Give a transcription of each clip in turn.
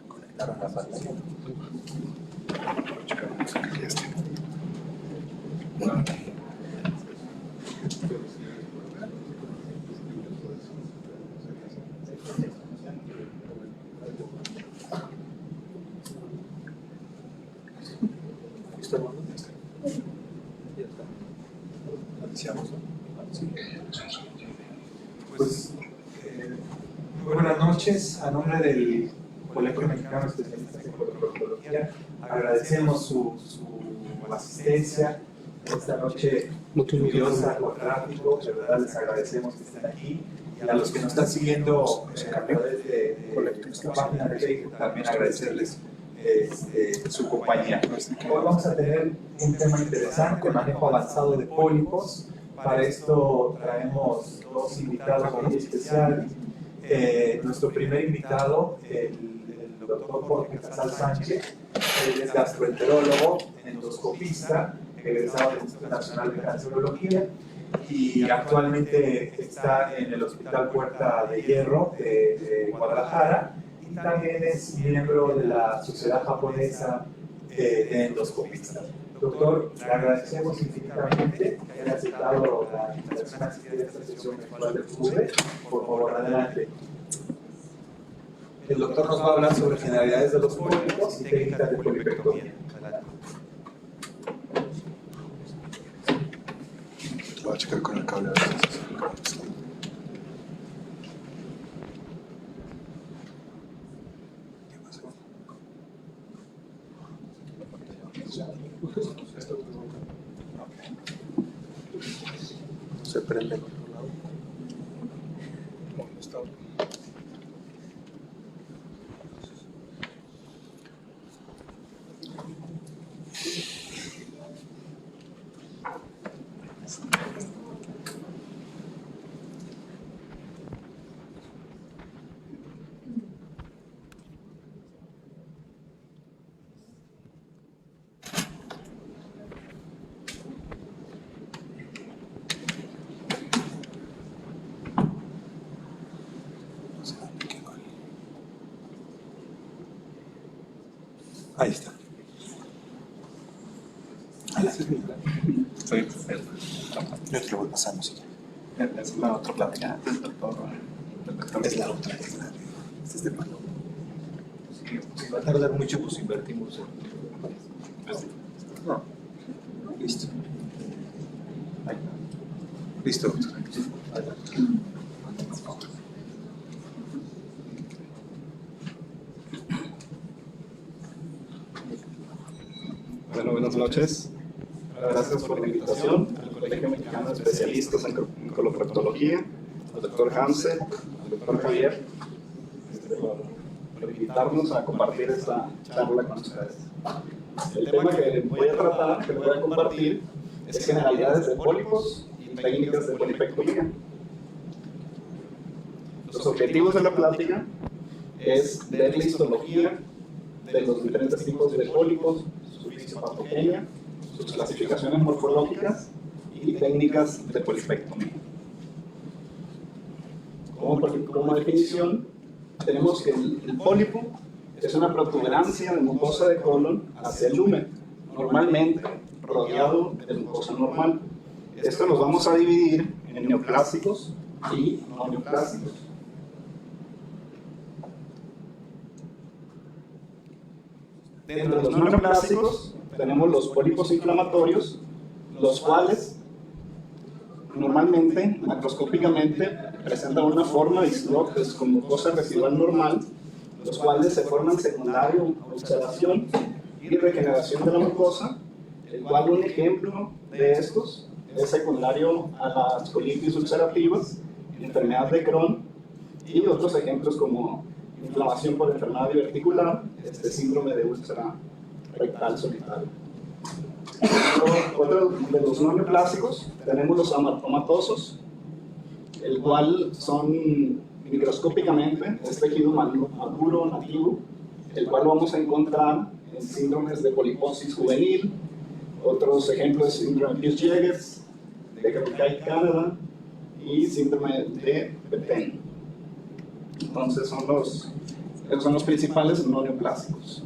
Conectaron la pantalla. Pues, muy buenas noches. A nombre del Colegio Mexicano de Especialistas en Coloproctología, agradecemos su asistencia esta noche lluviosa por tráfico. De verdad les agradecemos que estén aquí. Y a los que nos están siguiendo a través de nuestra página de Facebook, también agradecerles su compañía. Hoy vamos a tener un tema interesante, manejo avanzado de pólipos. Para esto traemos dos invitados muy especiales. Nuestro primer invitado, el doctor Jorge Casal Sánchez, él es gastroenterólogo, endoscopista, egresado del Instituto Nacional de Cancerología y actualmente está en el Hospital Puerta de Hierro de Guadalajara, y también es miembro de la Sociedad Japonesa de Endoscopistas. Doctor, le agradecemos infinitamente que haya aceptado la invitación a asistir a esta sesión virtual del FUDE. Por favor, adelante. El doctor nos va a hablar sobre generalidades de los pólipos y técnicas de polipectomía. Adelante. Voy a checar con el cable. Se prende el otro lado. ¿Dónde está? Ahí está. Estoy perfecto. Yo te lo voy pasando, sí. Es la otra plática. Es la otra. Este es de palo. Si va a tardar mucho, pues invertimos en... No. Listo. Ahí. Listo, doctor. Bueno, buenas noches. Gracias por la invitación al Colegio Mexicano de Especialistas en Coloproctología, al doctor Hansen, al doctor Javier, por invitarnos a compartir esta charla con ustedes. El tema que voy a tratar, que voy a compartir, es generalidades de pólipos y técnicas de polipectomía. Los objetivos de la plática es ver la histología de los diferentes tipos de pólipos, su fisiopatogenia, sus clasificaciones morfológicas y técnicas de polipectomía. Como definición, tenemos que el pólipo es una protuberancia de mucosa de colon hacia el lumen, normalmente rodeado de mucosa normal. Esto los vamos a dividir en neoplásicos y no neoplásicos. Dentro de los no neoplásicos tenemos los pólipos inflamatorios, los cuales normalmente, macroscópicamente, presentan una forma de islotes con mucosa residual normal, los cuales se forman secundario a ulceración y regeneración de la mucosa, el cual un ejemplo de estos es secundario a las colitis ulcerativas, enfermedad de Crohn y otros ejemplos como inflamación por enfermedad diverticular, síndrome de úlcera rectal solitaria. Otro de los no neoplásicos tenemos los amartomatosos, el cual son microscópicamente tejido maduro nativo, el cual vamos a encontrar en síndromes de poliposis juvenil. Otros ejemplos es síndrome de Peutz-Jeghers, de Capicay-Canada y síndrome de Peten. Entonces son los principales no neoplásicos.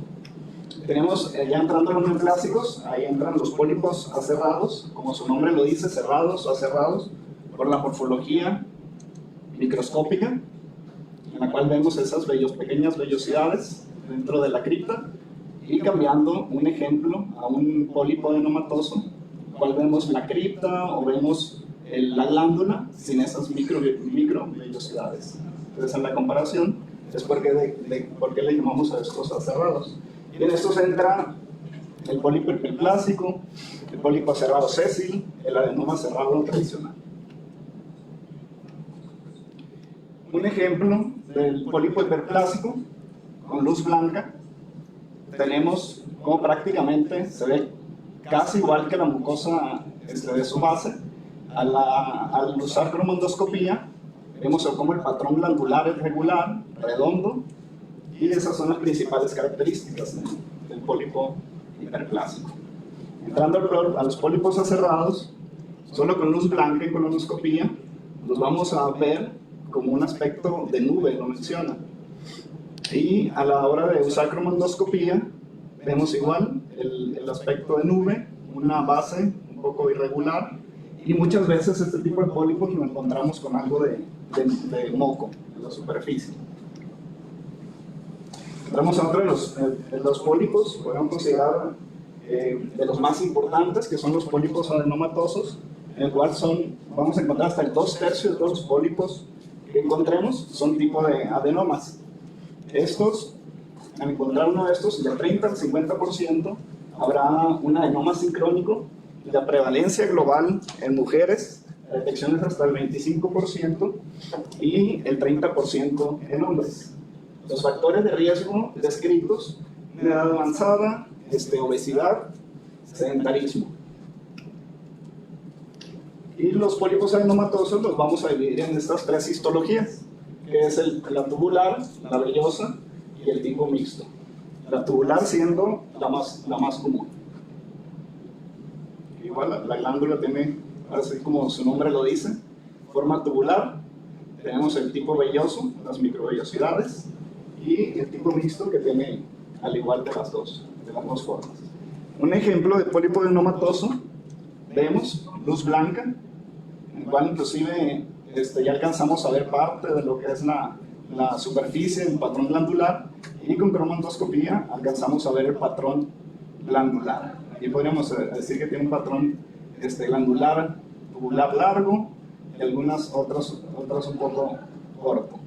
Tenemos, ya entrando a los neoplásicos, ahí entran los pólipos aserrados, como su nombre lo dice, cerrados o aserrados, por la morfología microscópica, en la cual vemos esas pequeñas vellosidades dentro de la cripta, y cambiando un ejemplo a un pólipo adenomatoso, cual vemos la cripta o vemos la glándula sin esas micro vellosidades. Entonces, en la comparación es por qué le llamamos a estos aserrados. Y en estos entra el pólipo hiperplásico, el pólipo aserrado sésil, el adenoma aserrado tradicional. Un ejemplo del pólipo hiperplásico con luz blanca, tenemos como prácticamente se ve casi igual que la mucosa de su base. Al usar cromondoscopía, vemos como el patrón glandular es regular, redondo, y esas son las principales características del pólipo hiperplásico. Entrando a los pólipos aserrados, solo con luz blanca y colonoscopía, los vamos a ver como un aspecto de nube, lo menciona. Y a la hora de usar cromondoscopía, vemos igual el aspecto de nube, una base un poco irregular, y muchas veces este tipo de pólipos lo encontramos con algo de moco en la superficie. Entramos a otro de los pólipos, podemos considerar de los más importantes, que son los pólipos adenomatosos, en el cual vamos a encontrar hasta el 2/3 de todos los pólipos que encontremos son tipo de adenomas. Al encontrar uno de estos, del 30 al 50% habrá un adenoma sincrónico. La prevalencia global en mujeres, la detección es hasta el 25% y el 30% en hombres. Los factores de riesgo descritos: edad avanzada, obesidad, sedentarismo. Y los pólipos adenomatosos los vamos a dividir en estas 3 histologías, que es la tubular, la vellosa y el tipo mixto. La tubular siendo la más común. Igual la glándula tiene, así como su nombre lo dice, forma tubular. Tenemos el tipo velloso, las microvellosidades, y el tipo mixto, que tiene al igual de las dos formas. Un ejemplo de pólipo adenomatoso, vemos luz blanca, en el cual inclusive ya alcanzamos a ver parte de lo que es la superficie del patrón glandular, y con cromondoscopía alcanzamos a ver el patrón glandular. Aquí podríamos decir que tiene un patrón glandular tubular largo y algunas otras un poco corto.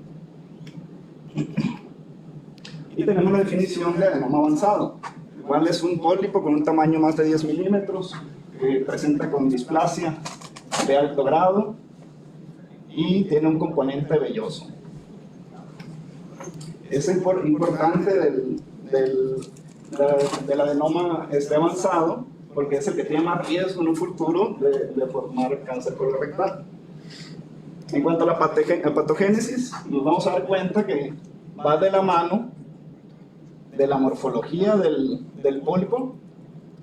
Y tenemos la definición de adenoma avanzado, el cual es un pólipo con un tamaño más de 10 milímetros, que presenta con displasia de alto grado y tiene un componente velloso. Es importante del adenoma avanzado, porque es el que tiene más riesgo en un futuro de formar cáncer colorectal. En cuanto a la patogénesis, nos vamos a dar cuenta que va de la mano de la morfología del pólipo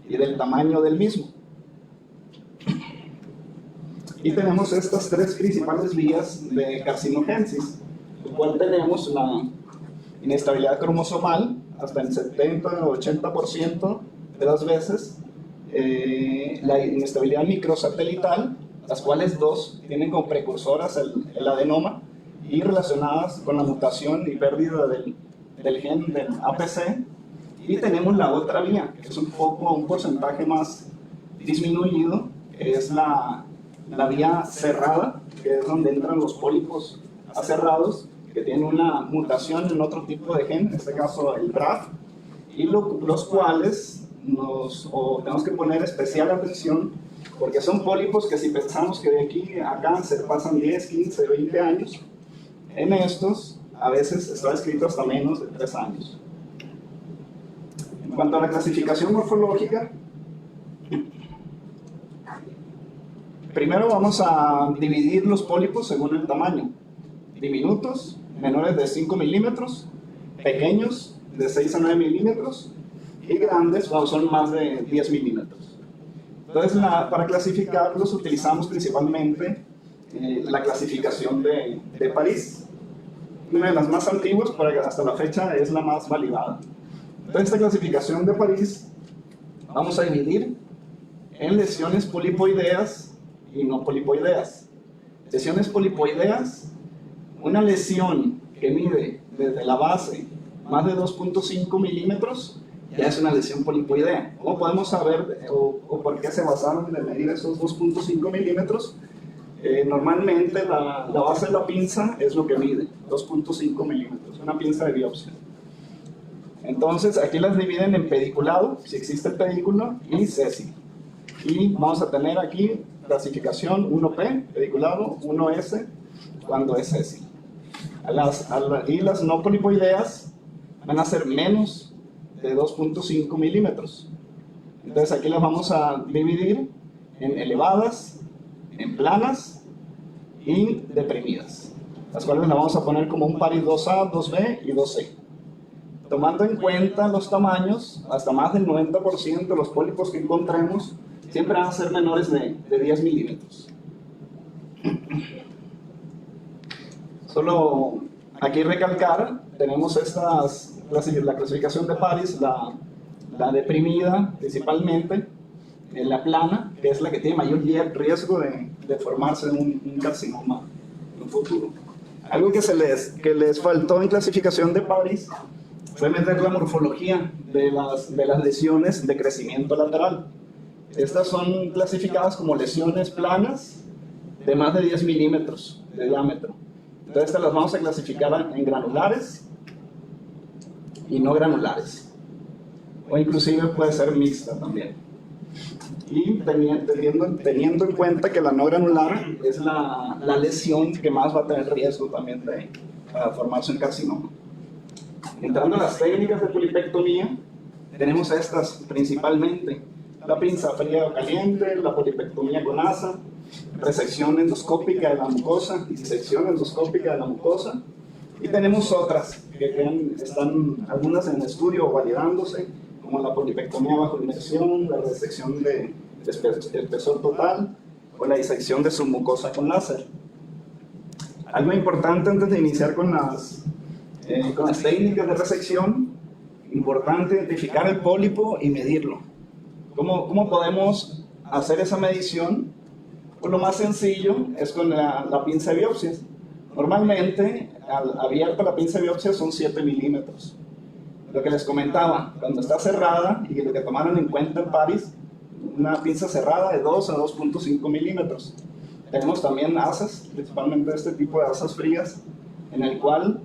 y del tamaño del mismo. Y tenemos estas 3 principales vías de carcinogénesis, en la cual tenemos la inestabilidad cromosomal, hasta el 70 o 80% de las veces, la inestabilidad microsatelital, las cuales 2 tienen como precursoras el adenoma, y relacionadas con la mutación y pérdida del gen del APC. Y tenemos la otra vía, que es un porcentaje más disminuido, que es la vía cerrada, que es donde entran los pólipos aserrados, que tienen una mutación en otro tipo de gen, en este caso el BRAF, y los cuales tenemos que poner especial atención, porque son pólipos que, si pensamos que de aquí a cáncer pasan 10, 15, 20 años, en estos a veces está escrito hasta menos de 3 años. En cuanto a la clasificación morfológica, primero vamos a dividir los pólipos según el tamaño. Diminutos, menores de 5 milímetros, pequeños, de 6 a 9 milímetros, y grandes, son más de 10 milímetros. Entonces, para clasificarlos utilizamos principalmente la clasificación de París. Una de las más antiguas, pero hasta la fecha es la más validada. Entonces, esta clasificación de París vamos a dividir en lesiones polipoideas y no polipoideas. Lesiones polipoideas, una lesión que mide desde la base más de 2.5 milímetros, ya es una lesión polipoidea. ¿Cómo podemos saber o por qué se basaron en medir esos 2.5 milímetros? Normalmente la base de la pinza es lo que mide, 2.5 milímetros, una pinza de biopsia. Entonces aquí las dividen en pediculado, si existe el pedículo, y sésil. Y vamos a tener aquí clasificación 1P, pediculado, 1S, cuando es sésil. Y las no polipoideas van a ser menos de 2.5 milímetros. Entonces aquí las vamos a dividir en elevadas, en planas y deprimidas, las cuales las vamos a poner como un París 2A, 2B y 2C. Tomando en cuenta los tamaños, hasta más del 90% de los pólipos que encontremos siempre van a ser menores de 10 milímetros. Solo aquí recalcar, tenemos la clasificación de París, la deprimida principalmente, la plana, que es la que tiene mayor riesgo de formarse un carcinoma en un futuro. Algo que les faltó en clasificación de París fue meter la morfología de las lesiones de crecimiento lateral. Estas son clasificadas como lesiones planas de más de 10 milímetros de diámetro. Entonces estas las vamos a clasificar en granulares y no granulares. O inclusive puede ser mixta también. Y teniendo en cuenta que la no granular es la lesión que más va a tener riesgo también de formarse un carcinoma. Entrando a las técnicas de polipectomía, tenemos estas principalmente: la pinza fría o caliente, la polipectomía con asa, resección endoscópica de la mucosa, disección endoscópica de la mucosa, y tenemos otras que están algunas en estudio o validándose, como la polipectomía bajo inmersión, la resección de espesor total o la disección de submucosa con láser. Algo importante antes de iniciar con las técnicas de resección, importante identificar el pólipo y medirlo. ¿Cómo podemos hacer esa medición? Pues lo más sencillo es con la pinza de biopsias. Normalmente, abierta la pinza de biopsias son 7 milímetros. Lo que les comentaba, cuando está cerrada, y lo que tomaron en cuenta en París, una pinza cerrada de 2 a 2.5 milímetros. Tenemos también asas, principalmente este tipo de asas frías, en el cual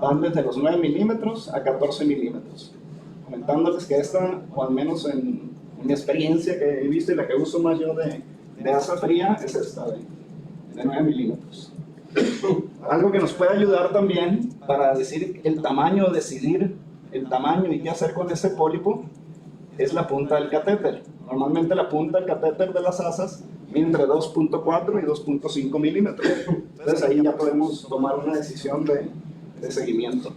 van desde los 9 milímetros a 14 milímetros. Comentándoles que esta, o al menos en mi experiencia que he visto y la que uso más yo de asa fría, es esta de 9 milímetros. Algo que nos puede ayudar también para decidir el tamaño y qué hacer con ese pólipo es la punta del catéter. Normalmente la punta del catéter de las asas mide entre 2.4 y 2.5 milímetros. Entonces ahí ya podemos tomar una decisión de seguimiento.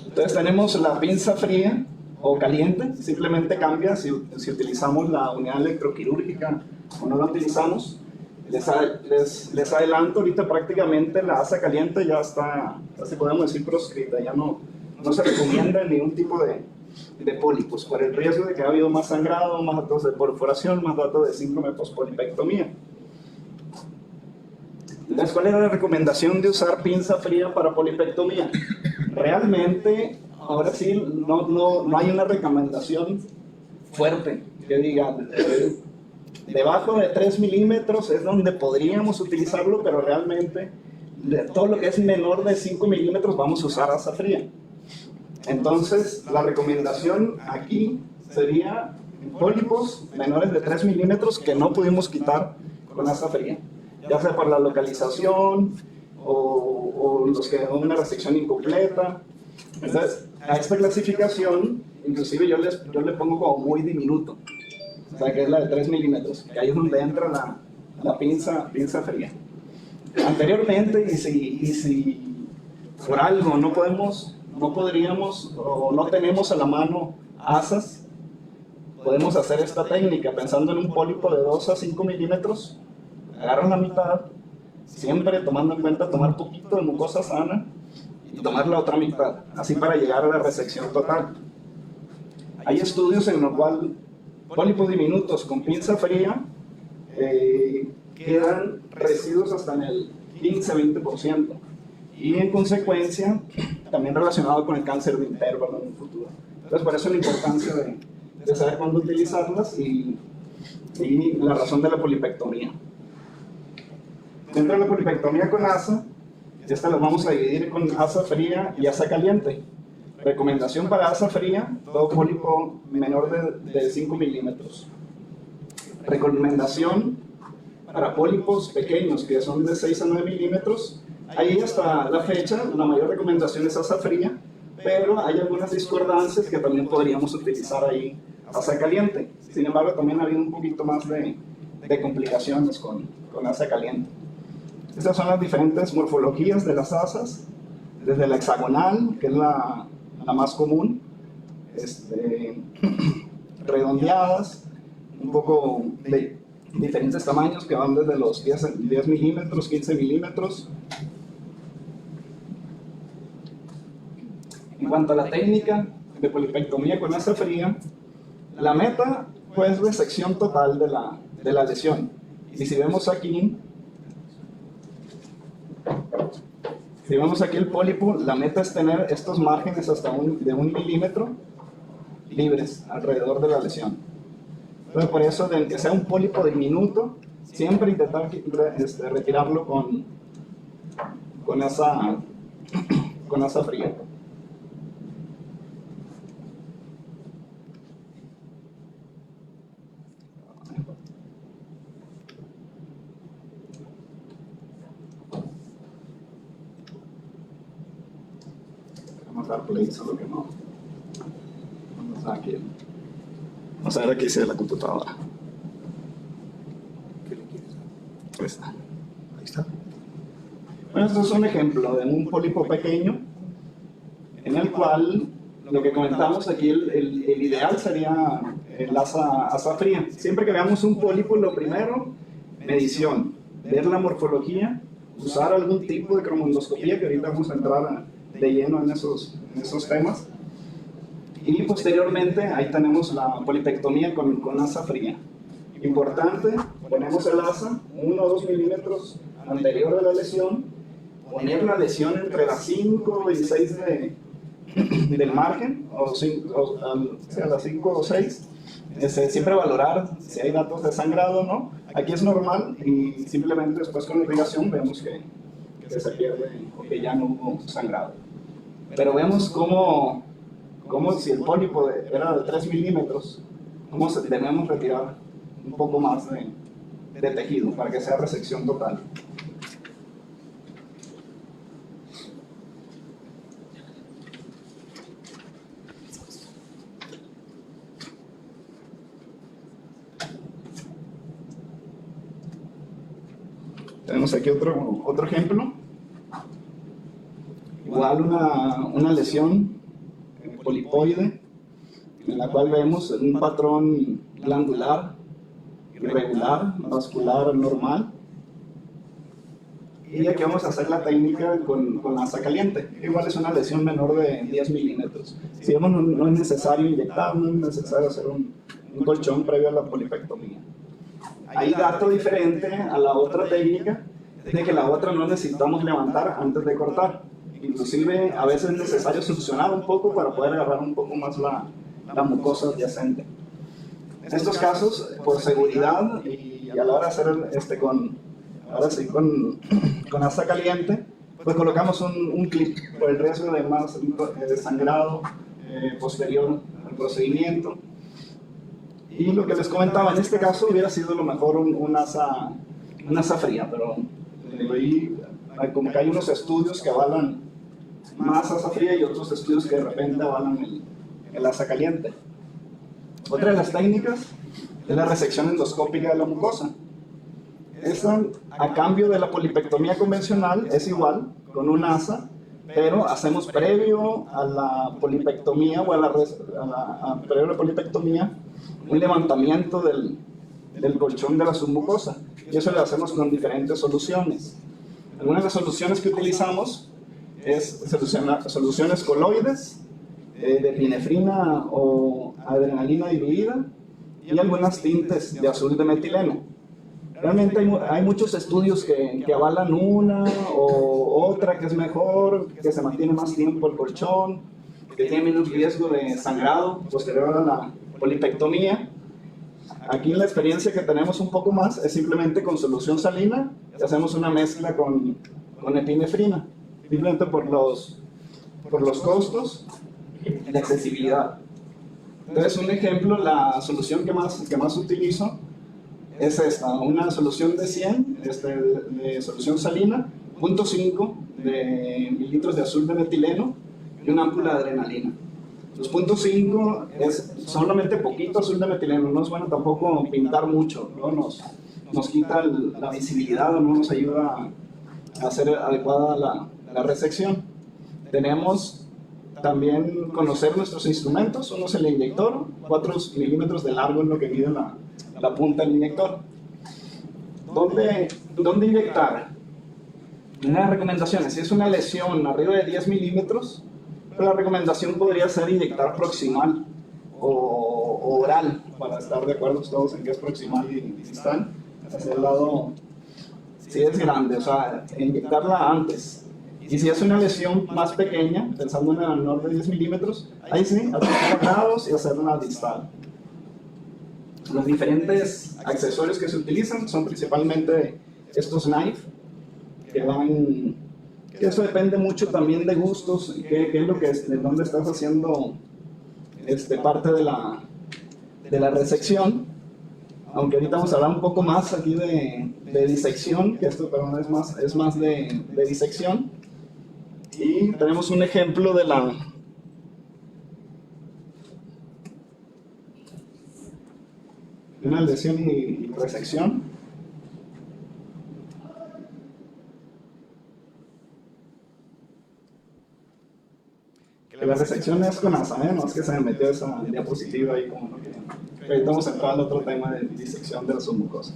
Entonces tenemos la pinza fría o caliente, simplemente cambia si utilizamos la unidad electroquirúrgica o no la utilizamos. Les adelanto, ahorita prácticamente la asa caliente ya está, así podemos decir, proscrita, ya no se recomienda ningún tipo de pólipos, por el riesgo de que ha habido más sangrado, más datos de perforación, más datos de síndrome postpolipectomía. Entonces, ¿cuál es la recomendación de usar pinza fría para polipectomía? Realmente, ahora sí, no hay una recomendación fuerte que diga debajo de 3 milímetros es donde podríamos utilizarlo, pero realmente todo lo que es menor de 5 milímetros vamos a usar asa fría. Entonces, la recomendación aquí sería pólipos menores de 3 milímetros que no pudimos quitar con asa fría, ya sea por la localización o los que dan una resección incompleta. Entonces, a esta clasificación, inclusive yo le pongo como muy diminuto, o sea, que es la de 3 milímetros, que ahí es donde entra la pinza fría. Anteriormente, y si por algo no podríamos o no tenemos a la mano asas, podemos hacer esta técnica pensando en un pólipo de 2 a 5 milímetros, agarran la mitad, siempre tomando en cuenta tomar poquito de mucosa sana y tomar la otra mitad, así para llegar a la resección total. Hay estudios en los cuales pólipos diminutos con pinza fría quedan residuos hasta en el 15-20%, y en consecuencia también relacionado con el cáncer de intervalo en el futuro. Entonces, por eso la importancia de saber cuándo utilizarlas y la razón de la polipectomía. Dentro de la polipectomía con asa, esta la vamos a dividir con asa fría y asa caliente. Recomendación para asa fría, todo pólipo menor de 5 milímetros. Recomendación para pólipos pequeños, que son de 6 a 9 milímetros. Ahí hasta la fecha, la mayor recomendación es asa fría, pero hay algunas discordancias que también podríamos utilizar ahí asa caliente. Sin embargo, también ha habido un poquito más de complicaciones con asa caliente. Estas son las diferentes morfologías de las asas, desde la hexagonal, que es la más común, redondeadas, un poco de diferentes tamaños que van desde los 10 milímetros, 15 milímetros. En cuanto a la técnica de polipectomía con asa fría, la meta pues resección total de la lesión. Y si vemos aquí el pólipo, la meta es tener estos márgenes hasta de 1 milímetro libres alrededor de la lesión. Entonces, por eso, de que sea un pólipo diminuto, siempre intentar retirarlo con asa fría. Vamos a dar play, solo que no. Vamos a aquí. Vamos a ver aquí si es la computadora. ¿Qué le quieres dar? Ahí está. Ahí está. Bueno, esto es un ejemplo de un pólipo pequeño en el cual lo que comentamos aquí, el ideal sería el asa fría. Siempre que veamos un pólipo, lo primero, medición, ver la morfología, usar algún tipo de cromoendoscopía, que ahorita vamos a entrar de lleno en esos temas. Y posteriormente, ahí tenemos la polipectomía con asa fría. Importante, ponemos el asa 1 o 2 milímetros anterior de la lesión, poner la lesión entre las 5 y 6 del margen, o a las 5 o 6. Siempre valorar si hay datos de sangrado o no. Aquí es normal y simplemente después con la irrigación vemos que se pierde o que ya no hubo sangrado. Pero vemos cómo si el pólipo era de 3 milímetros, cómo debemos retirar un poco más de tejido para que sea resección total. Tenemos aquí otro ejemplo. Igual una lesión polipoide, en la cual vemos un patrón glandular irregular, vascular normal. Y aquí vamos a hacer la técnica con asa caliente. Igual es una lesión menor de 10 milímetros. Si vemos, no es necesario inyectar, no es necesario hacer un colchón previo a la polipectomía. Hay dato diferente a la otra técnica, de que la otra no necesitamos levantar antes de cortar. Inclusive a veces es necesario succionar un poco para poder agarrar un poco más la mucosa adyacente. En estos casos, por seguridad y a la hora de hacer con asa caliente, pues colocamos un clip por el riesgo de más sangrado posterior al procedimiento. Y lo que les comentaba, en este caso hubiera sido lo mejor una asa fría, pero ahí como que hay unos estudios que avalan más asa fría y otros estudios que de repente avalan el asa caliente. Otra de las técnicas es la resección endoscópica de la mucosa. Esta, a cambio de la polipectomía convencional, es igual, con un asa, pero hacemos previo a la polipectomía o previo a la polipectomía un levantamiento del colchón de la submucosa. Y eso lo hacemos con diferentes soluciones. Algunas de las soluciones que utilizamos es soluciones coloides, de epinefrina o adrenalina diluida, y algunas tintes de azul de metileno. Realmente hay muchos estudios que avalan una o otra que es mejor, que se mantiene más tiempo el colchón, que tiene menos riesgo de sangrado posterior a la polipectomía. Aquí la experiencia que tenemos un poco más es simplemente con solución salina, y hacemos una mezcla con epinefrina, simplemente por los costos y la accesibilidad. Entonces, un ejemplo, la solución que más utilizo es esta, una solución de 100, de solución salina, 0.5 de mililitros de azul de metileno y una ámpula de adrenalina. Los 0.5 es solamente poquito azul de metileno, no es bueno tampoco pintar mucho, ¿no? Nos quita la visibilidad o no nos ayuda a hacer adecuada la resección. Tenemos también conocer nuestros instrumentos. Uno es el inyector, 4 milímetros de largo es lo que mide la punta del inyector. ¿Dónde inyectar? Unas recomendaciones: si es una lesión arriba de 10 milímetros, la recomendación podría ser inyectar proximal o oral, para estar de acuerdo todos en que es proximal y distal, hacia el lado, si es grande, o sea, inyectarla antes. Y si es una lesión más pequeña, pensando en el menor de 10 milímetros, ahí sí, hacer grados y hacerla distal. Los diferentes accesorios que se utilizan son principalmente estos knife, que eso depende mucho también de gustos, qué es lo que de dónde estás haciendo parte de la resección. Aunque ahorita vamos a hablar un poco más aquí de disección, que esto perdón, es más de disección. Y tenemos un ejemplo de una lesión y resección. Que la resección es con asa, no es que se me metió esa diapositiva ahí como no quería. Ahorita vamos a entrar al otro tema de disección de la submucosa.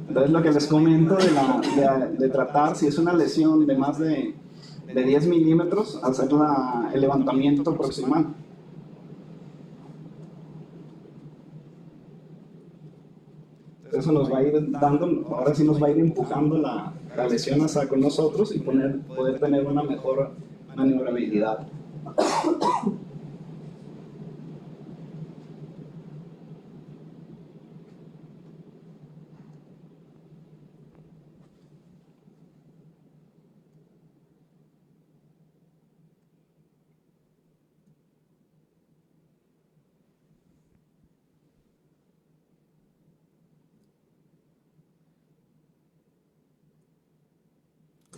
Entonces, lo que les comento de tratar, si es una lesión de más de 10 milímetros, hacer el levantamiento proximal. Eso nos va a ir dando, ahora sí nos va a ir empujando la lesión hasta con nosotros y poder tener una mejor maniobrabilidad.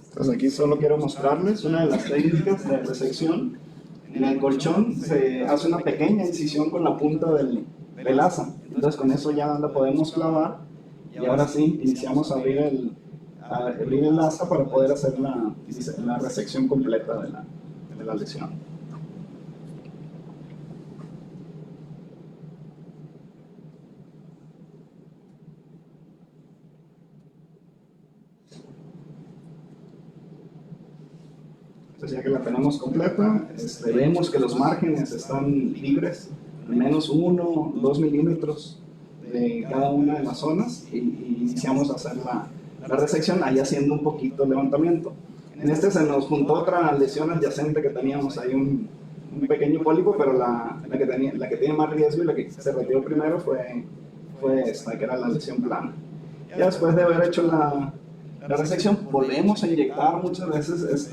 Entonces aquí solo quiero mostrarles una de las técnicas de resección. En el colchón se hace una pequeña incisión con la punta del asa. Entonces con eso ya la podemos clavar y ahora sí iniciamos a abrir el asa para poder hacer la resección completa de la lesión. Entonces ya que la tenemos completa, vemos que los márgenes están libres, al menos 1 o 2 milímetros de cada una de las zonas, y iniciamos a hacer la resección, ahí haciendo un poquito de levantamiento. En se nos juntó otra lesión adyacente que teníamos ahí, un pequeño pólipo, pero la que tiene más riesgo y la que se retiró primero fue esta, que era la lesión plana. Ya después de haber hecho la resección, volvemos a inyectar muchas veces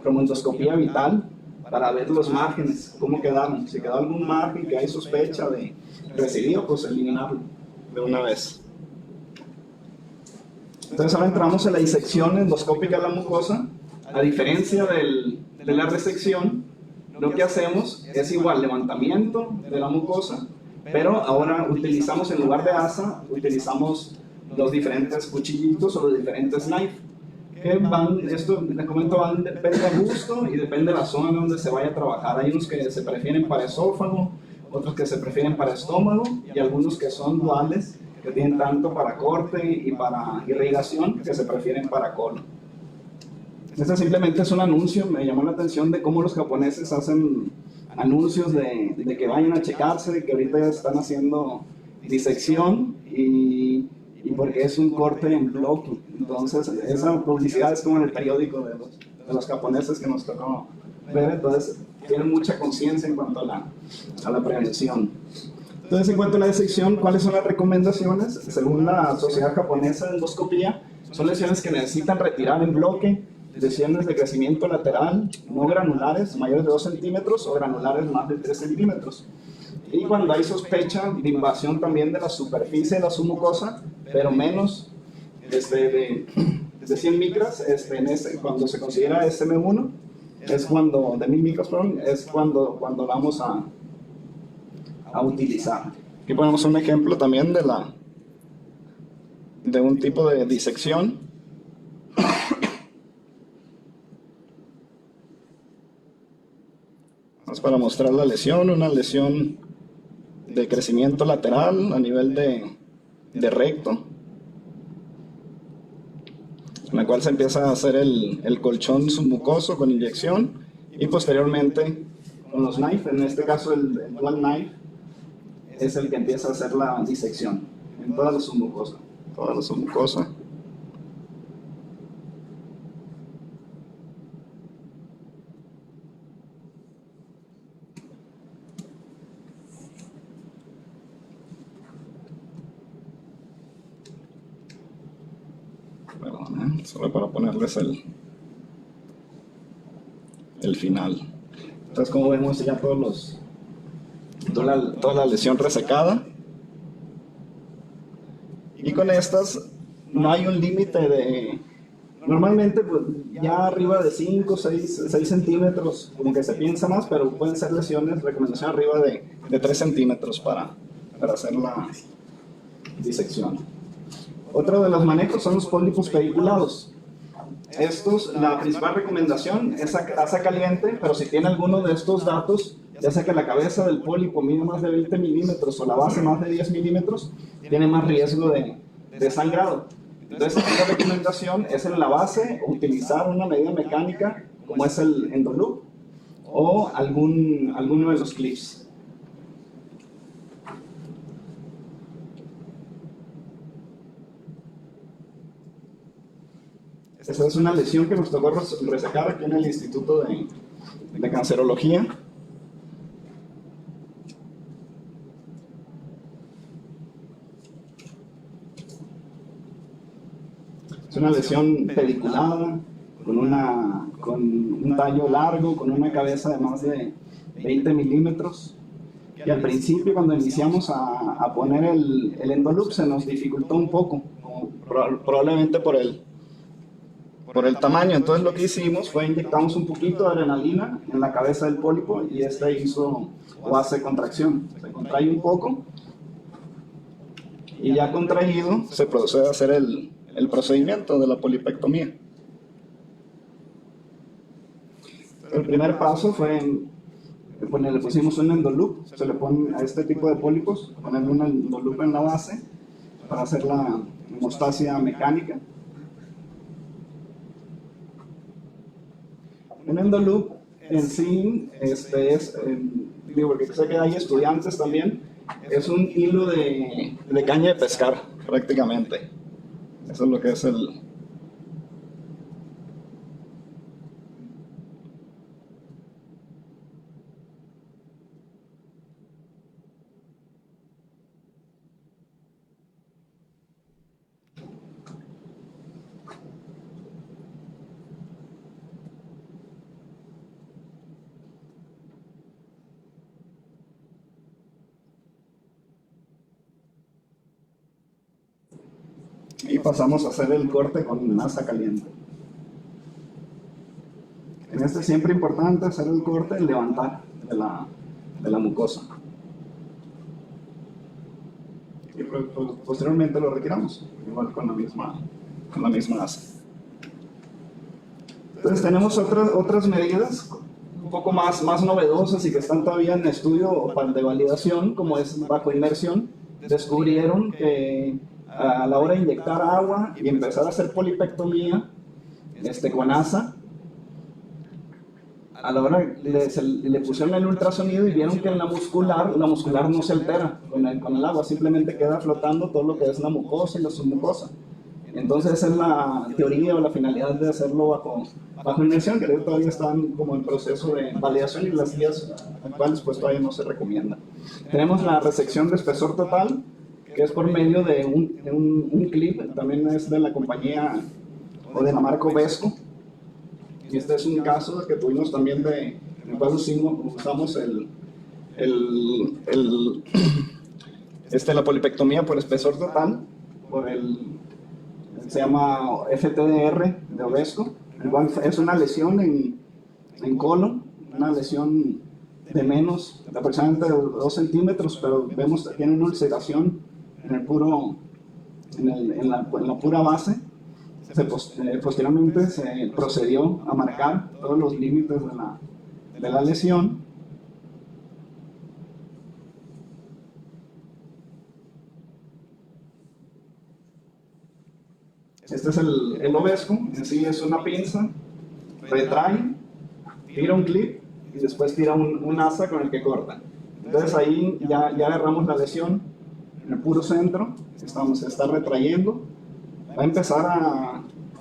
cromoscopía vital para ver los márgenes, cómo quedaron. Si quedó algún margen que hay sospecha de residuo, pues eliminarlo de una vez. Entonces ahora entramos en la disección endoscópica de la mucosa. A diferencia de la resección, lo que hacemos es igual levantamiento de la mucosa, pero ahora utilizamos en lugar de asa, utilizamos los diferentes cuchillitos o los diferentes knife, que van, esto les comento, depende del gusto y depende de la zona donde se vaya a trabajar. Hay unos que se prefieren para esófago, otros que se prefieren para estómago y algunos que son duales, que tienen tanto para corte y para irrigación, que se prefieren para colon. Este simplemente es un anuncio, me llamó la atención de cómo los japoneses hacen anuncios de que vayan a checarse, de que ahorita ya están haciendo disección y porque es un corte en bloque. Entonces, esa publicidad es como en el periódico de los japoneses que nos tocó ver, entonces tienen mucha conciencia en cuanto a la prevención. Entonces, en cuanto a la disección, ¿cuáles son las recomendaciones? Según la Sociedad Japonesa de Endoscopía, son lesiones que necesitan retirar en bloque, lesiones de crecimiento lateral, no granulares, mayores de 2 centímetros o granulares más de 3 centímetros. Y cuando hay sospecha de invasión también de la superficie de la submucosa, pero menos de 100 micras, cuando se considera SM1, es cuando, de 1000 micras, perdón, es cuando vamos a utilizar. Aquí ponemos un ejemplo también de un tipo de disección. Vamos para mostrar la lesión, una lesión de crecimiento lateral a nivel de recto, en la cual se empieza a hacer el colchón submucoso con inyección y posteriormente con los knife, en este caso el dual knife es el que empieza a hacer la disección en toda la submucosa. Toda la submucosa. Perdón, solo para ponerles el final. Entonces, como vemos ya toda la lesión resecada. Y con estas no hay un límite de... Normalmente pues, ya arriba de 5, 6 centímetros como que se piensa más, pero pueden ser lesiones, recomendación arriba de 3 centímetros para hacer la disección. Otro de los manejos son los pólipos pediculados. Estos, la principal recomendación es asa caliente, pero si tiene alguno de estos datos, ya sea que la cabeza del pólipo mide más de 20 milímetros o la base más de 10 milímetros, tiene más riesgo de sangrado. Entonces, la recomendación es en la base utilizar una medida mecánica como es el endoloop o alguno de los clips. Esta es una lesión que nos tocó resacar aquí en el Instituto de Cancerología. Es una lesión pediculada, con un tallo largo, con una cabeza de más de 20 milímetros. Y al principio, cuando iniciamos a poner el endoloop, se nos dificultó un poco, probablemente por el tamaño. Entonces lo que hicimos fue inyectamos un poquito de adrenalina en la cabeza del pólipo y hizo o hace contracción. Se contrae un poco y ya contraído se procede a hacer el procedimiento de la polipectomía. El primer paso fue le pusimos un endoloop, se le pone a este tipo de pólipos, ponerle un endoloop en la base para hacer la hemostasia mecánica. Un endoloop en sí porque sé que hay estudiantes también, es un hilo de caña de pescar prácticamente. Eso es lo que es y pasamos a hacer el corte con masa caliente. En este siempre importante hacer el corte y levantar de la mucosa. Y posteriormente lo retiramos, igual con la misma asa. Entonces tenemos otras medidas un poco más novedosas y que están todavía en estudio de validación, como es bajo inmersión. Descubrieron que a la hora de inyectar agua y empezar a hacer polipectomía con asa, a la hora le pusieron el ultrasonido y vieron que en la muscular no se altera con el agua, simplemente queda flotando todo lo que es la mucosa y la submucosa. Entonces esa es la teoría o la finalidad de hacerlo bajo inmersión, que todavía están como en proceso de validación y las guías actuales pues todavía no se recomiendan. Tenemos la resección de espesor total, que es por medio de un clip, también es de la compañía o de la marca Vesco. Y este es un caso que tuvimos también en el cual usamos la polipectomía por espesor total, se llama FTDR de Vesco. Igual es una lesión en colon, una lesión de menos, de aproximadamente 2 centímetros, pero vemos que tiene una ulceración en la pura base. Posteriormente se procedió a marcar todos los límites de la lesión. Este es el Vesco, en sí es una pinza, retrae, tira un clip y después tira un asa con el que corta. Entonces ahí ya agarramos la lesión en el puro centro, se está retrayendo.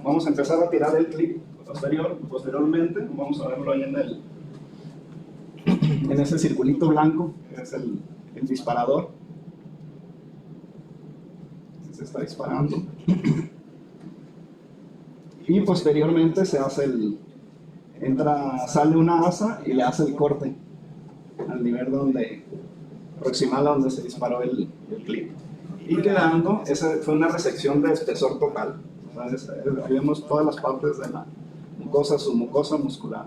Vamos a empezar a tirar el clip posteriormente, vamos a verlo ahí en ese circulito blanco, que es el disparador. Se está disparando. Y posteriormente sale una asa y le hace el corte al nivel proximal a donde se disparó el clip. Y quedando, esa fue una resección de espesor total. Ahí vemos todas las partes de la mucosa, submucosa, muscular.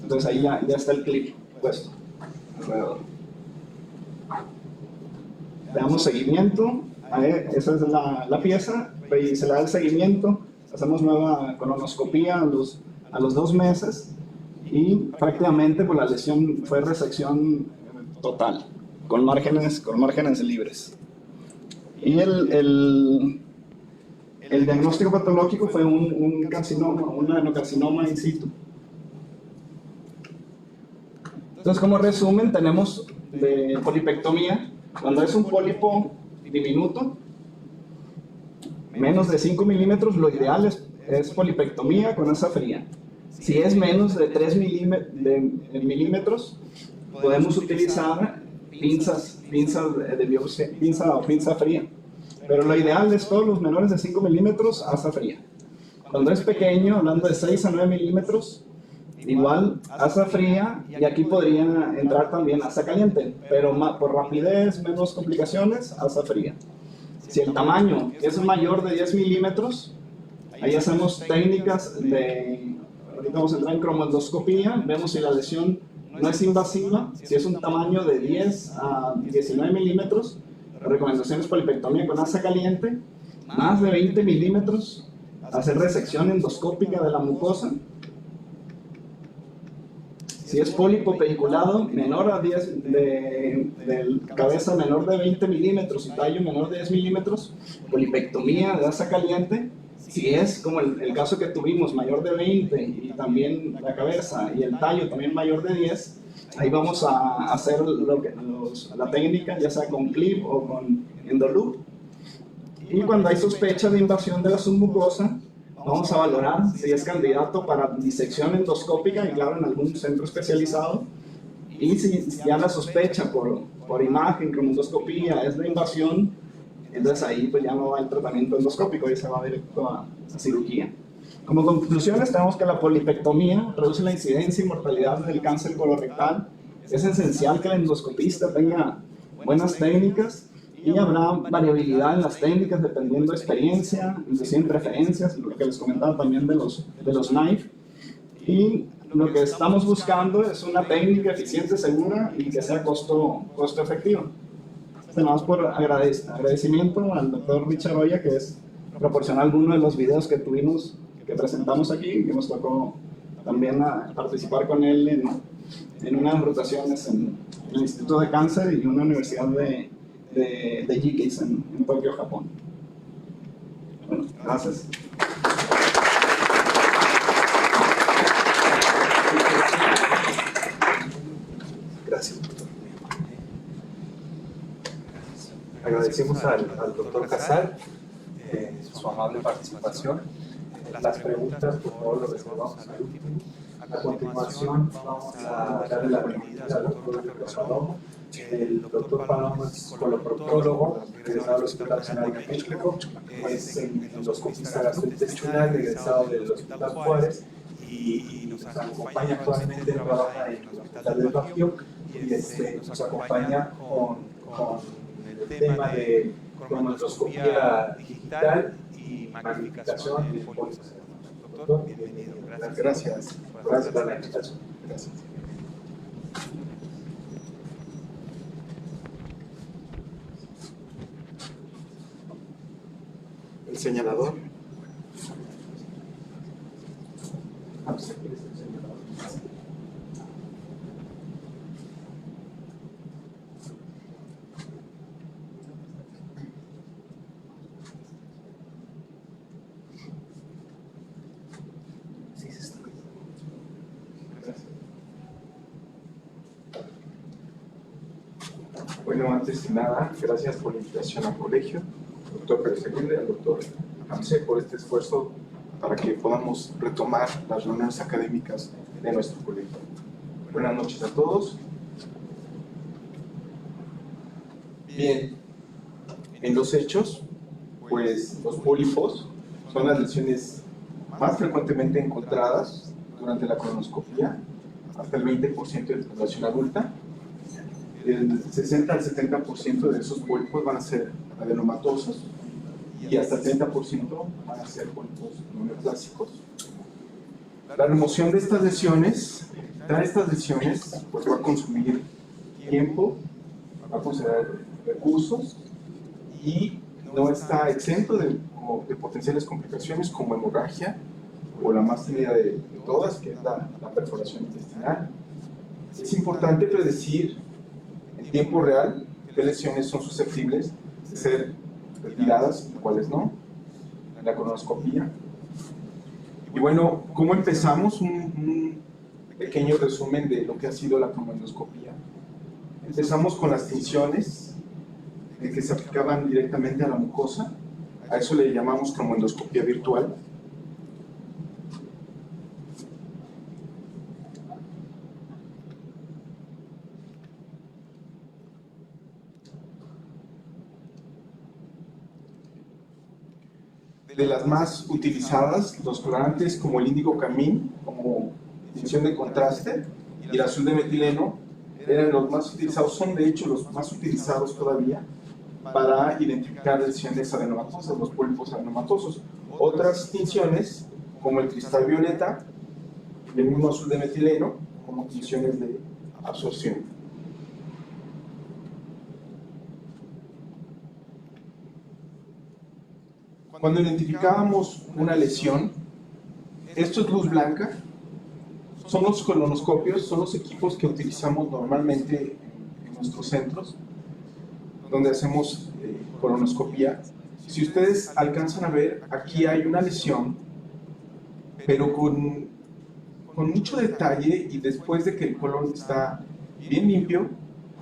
Entonces ahí ya está el clip puesto alrededor. Le damos seguimiento, esa es la pieza, y se le da el seguimiento. Hacemos nueva colonoscopía a los 2 meses y prácticamente pues, la lesión fue resección total, con márgenes libres. Y el diagnóstico patológico fue un carcinoma, un adenocarcinoma in situ. Entonces, como resumen, tenemos de polipectomía, cuando es un pólipo diminuto, menos de 5 milímetros, lo ideal es polipectomía con asa fría. Si es menos de 3 milímetros, podemos utilizar pinza de biopsia, pinza o pinza fría. Pero lo ideal es todos los menores de 5 milímetros, asa fría. Cuando es pequeño, hablando de 6 a 9 milímetros, igual asa fría, y aquí podría entrar también asa caliente, pero por rapidez, menos complicaciones, asa fría. Si el tamaño es mayor de 10 milímetros, ahí hacemos técnicas ahorita vamos a entrar en cromoendoscopía, vemos si la lesión no es invasiva. Si es un tamaño de 10 a 19 milímetros, la recomendación es polipectomía con asa caliente. Más de 20 milímetros, hacer resección endoscópica de la mucosa. Si es pólipo pediculado, menor a 10 de cabeza menor de 20 milímetros y tallo menor de 10 milímetros, polipectomía de asa caliente. Si es como el caso que tuvimos, mayor de 20 y también la cabeza y el tallo también mayor de 10, ahí vamos a hacer la técnica, ya sea con clip o con endoloop. Y cuando hay sospecha de invasión de la submucosa, vamos a valorar si es candidato para disección endoscópica, y claro, en algún centro especializado. Y si ya la sospecha por imagen, cromoendoscopía, es de invasión, entonces ahí pues ya no va el tratamiento endoscópico y se va directo a cirugía. Como conclusiones, tenemos que la polipectomía reduce la incidencia y mortalidad del cáncer colorectal. Es esencial que el endoscopista tenga buenas técnicas y habrá variabilidad en las técnicas dependiendo de experiencia, inclusive en preferencias, lo que les comentaba también de los knife. Y lo que estamos buscando es una técnica eficiente, segura y que sea costo efectiva. Nada más por agradecimiento al doctor Richard Oya, que es proporcionar algunos de los videos que tuvimos, que presentamos aquí, que nos tocó también participar con él en unas rotaciones en el Instituto de Cáncer y una universidad de Jikis en Tokio, Japón. Bueno, gracias. Gracias, doctor. Agradecemos al doctor Casal su amable participación. Las preguntas, por favor, lo reservamos al último. A continuación, vamos a darle la bienvenida al doctor Palomo. El doctor Palomo es coloproctólogo, egresado del Hospital Nacional de México, es endoscopista gastrointestinal, egresado del Hospital Juárez y nos acompaña actualmente, trabaja en el Hospital del Bajío y nos acompaña con el tema de cromatoscopía digital y magnificación de polipos. Doctor, bienvenido. Gracias. Gracias por la invitación. Gracias. El señalador. Bueno, antes de nada, gracias por la invitación al colegio, al doctor Pérez Aguirre, al doctor Hamse, por este esfuerzo Para que podamos retomar las reuniones académicas de nuestro colegio. Buenas noches a todos. Bien, en los hechos, pues los pólipos son las lesiones más frecuentemente encontradas durante la colonoscopia, hasta el 20% de la población adulta. El 60 al 70% de esos pólipos van a ser adenomatosos y hasta el 30% van a ser pólipos neoplásicos. La remoción de estas lesiones, pues va a consumir tiempo, va a considerar recursos y no está exento de potenciales complicaciones como hemorragia o la más temida de todas, que es la perforación intestinal. Es importante predecir en tiempo real qué lesiones son susceptibles de ser retiradas y cuáles no en la colonoscopia. Y bueno, ¿cómo empezamos? Un pequeño resumen de lo que ha sido la colonoscopia. Empezamos con las tinciones que se aplicaban directamente a la mucosa. A eso le llamamos cromoendoscopia virtual. De las más utilizadas, los colorantes como el índigo carmín, como tinción de contraste, y el azul de metileno, eran los más utilizados, son de hecho los más utilizados todavía para identificar lesiones adenomatosas, los pólipos adenomatosos. Otras tinciones, como el cristal violeta y el mismo azul de metileno, como tinciones de absorción. Cuando identificábamos una lesión, esto es luz blanca, son los colonoscopios, son los equipos que utilizamos normalmente en nuestros centros, donde hacemos colonoscopía. Si ustedes alcanzan a ver, aquí hay una lesión, pero con mucho detalle, y después de que el colon está bien limpio,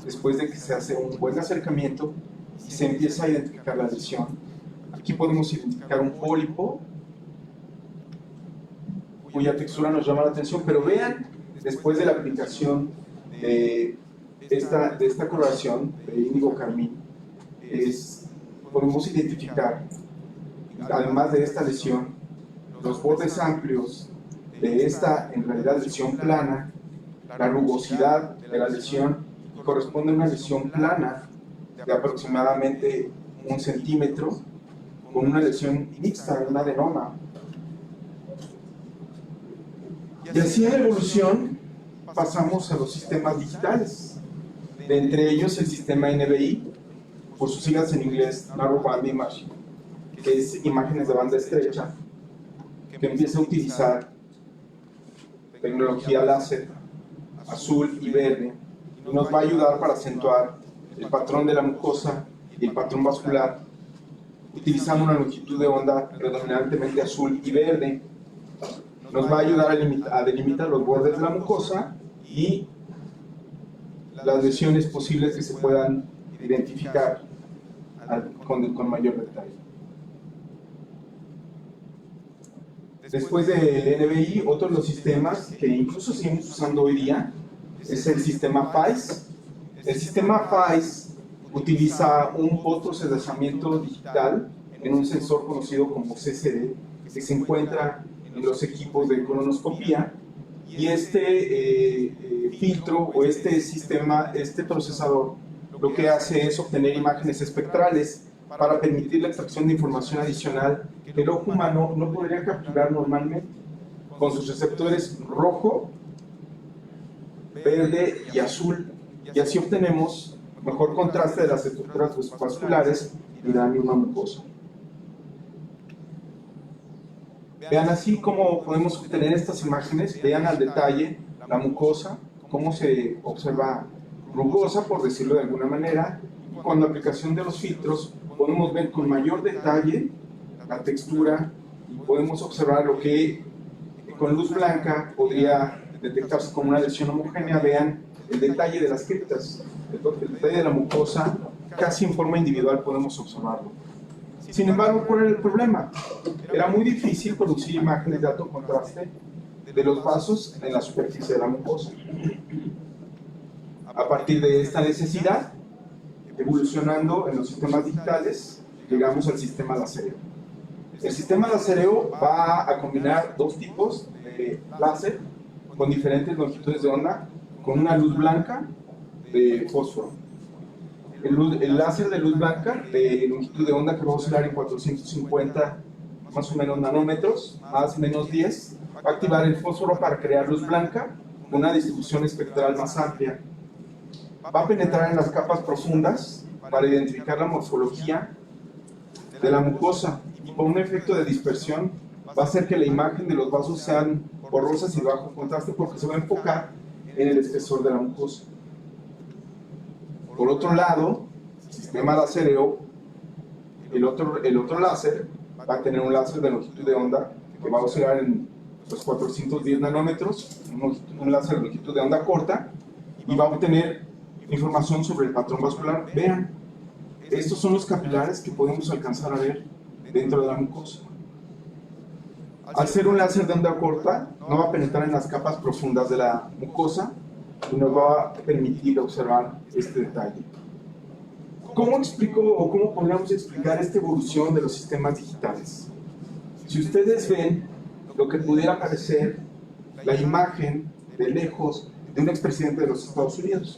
después de que se hace un buen acercamiento y se empieza a identificar la lesión. Aquí podemos identificar un pólipo cuya textura nos llama la atención, pero vean, después de la aplicación de esta coloración de índigo carmín, podemos identificar, además de esta lesión, los bordes amplios de esta, en realidad, lesión plana, la rugosidad de la lesión, que corresponde a una lesión plana de aproximadamente 1 centímetro, con una lesión mixta, un adenoma. Y así en la evolución pasamos a los sistemas digitales, de entre ellos el sistema NBI, por sus siglas en inglés, Narrow Band Image, que es imágenes de banda estrecha, que empieza a utilizar tecnología láser, azul y verde, y nos va a ayudar para acentuar el patrón de la mucosa y el patrón vascular, utilizando una longitud de onda predominantemente azul y verde. Nos va a ayudar a delimitar los bordes de la mucosa y las lesiones posibles que se puedan identificar con mayor detalle. Después del NBI, otro de los sistemas que incluso seguimos usando hoy día es el sistema PAIS. El sistema PAIS utiliza un fotoprocesamiento digital en un sensor conocido como CCD, que se encuentra en los equipos de colonoscopía, y este filtro o este sistema, este procesador, lo que hace es obtener imágenes espectrales para permitir la extracción de información adicional que el ojo humano no podría capturar normalmente, con sus receptores rojo, verde y azul, y así obtenemos mejor contraste de las estructuras vasculares y la misma mucosa. Vean así cómo podemos obtener estas imágenes, vean al detalle la mucosa, cómo se observa rugosa, por decirlo de alguna manera, y con la aplicación de los filtros podemos ver con mayor detalle la textura y podemos observar lo que con luz blanca podría detectarse como una lesión homogénea. Vean el detalle de las criptas, el detalle de la mucosa, casi en forma individual podemos observarlo. Sin embargo, ¿cuál era el problema? Era muy difícil producir imágenes de alto contraste de los vasos en la superficie de la mucosa. A partir de esta necesidad, evolucionando en los sistemas digitales, llegamos al sistema láser. El sistema lásereo va a combinar dos tipos de láser con diferentes longitudes de onda, con una luz blanca de fósforo. El láser de luz blanca de longitud de onda que va a oscilar en 450 más o menos nanómetros, más o menos 10, va a activar el fósforo para crear luz blanca con una distribución espectral más amplia. Va a penetrar en las capas profundas para identificar la morfología de la mucosa, y por un efecto de dispersión va a hacer que la imagen de los vasos sean borrosas y de bajo contraste, porque se va a enfocar en el espesor de la mucosa. Por otro lado, el sistema lásereo, el otro láser va a tener un láser de longitud de onda que va a oscilar en los 410 nanómetros, un láser de longitud de onda corta, y va a obtener información sobre el patrón vascular. Vean, estos son los capilares que podemos alcanzar a ver dentro de la mucosa. Al ser un láser de onda corta, no va a penetrar en las capas profundas de la mucosa y nos va a permitir observar este detalle. ¿Cómo explico o cómo podríamos explicar esta evolución de los sistemas digitales? Si ustedes ven lo que pudiera parecer la imagen de lejos de un expresidente de los Estados Unidos,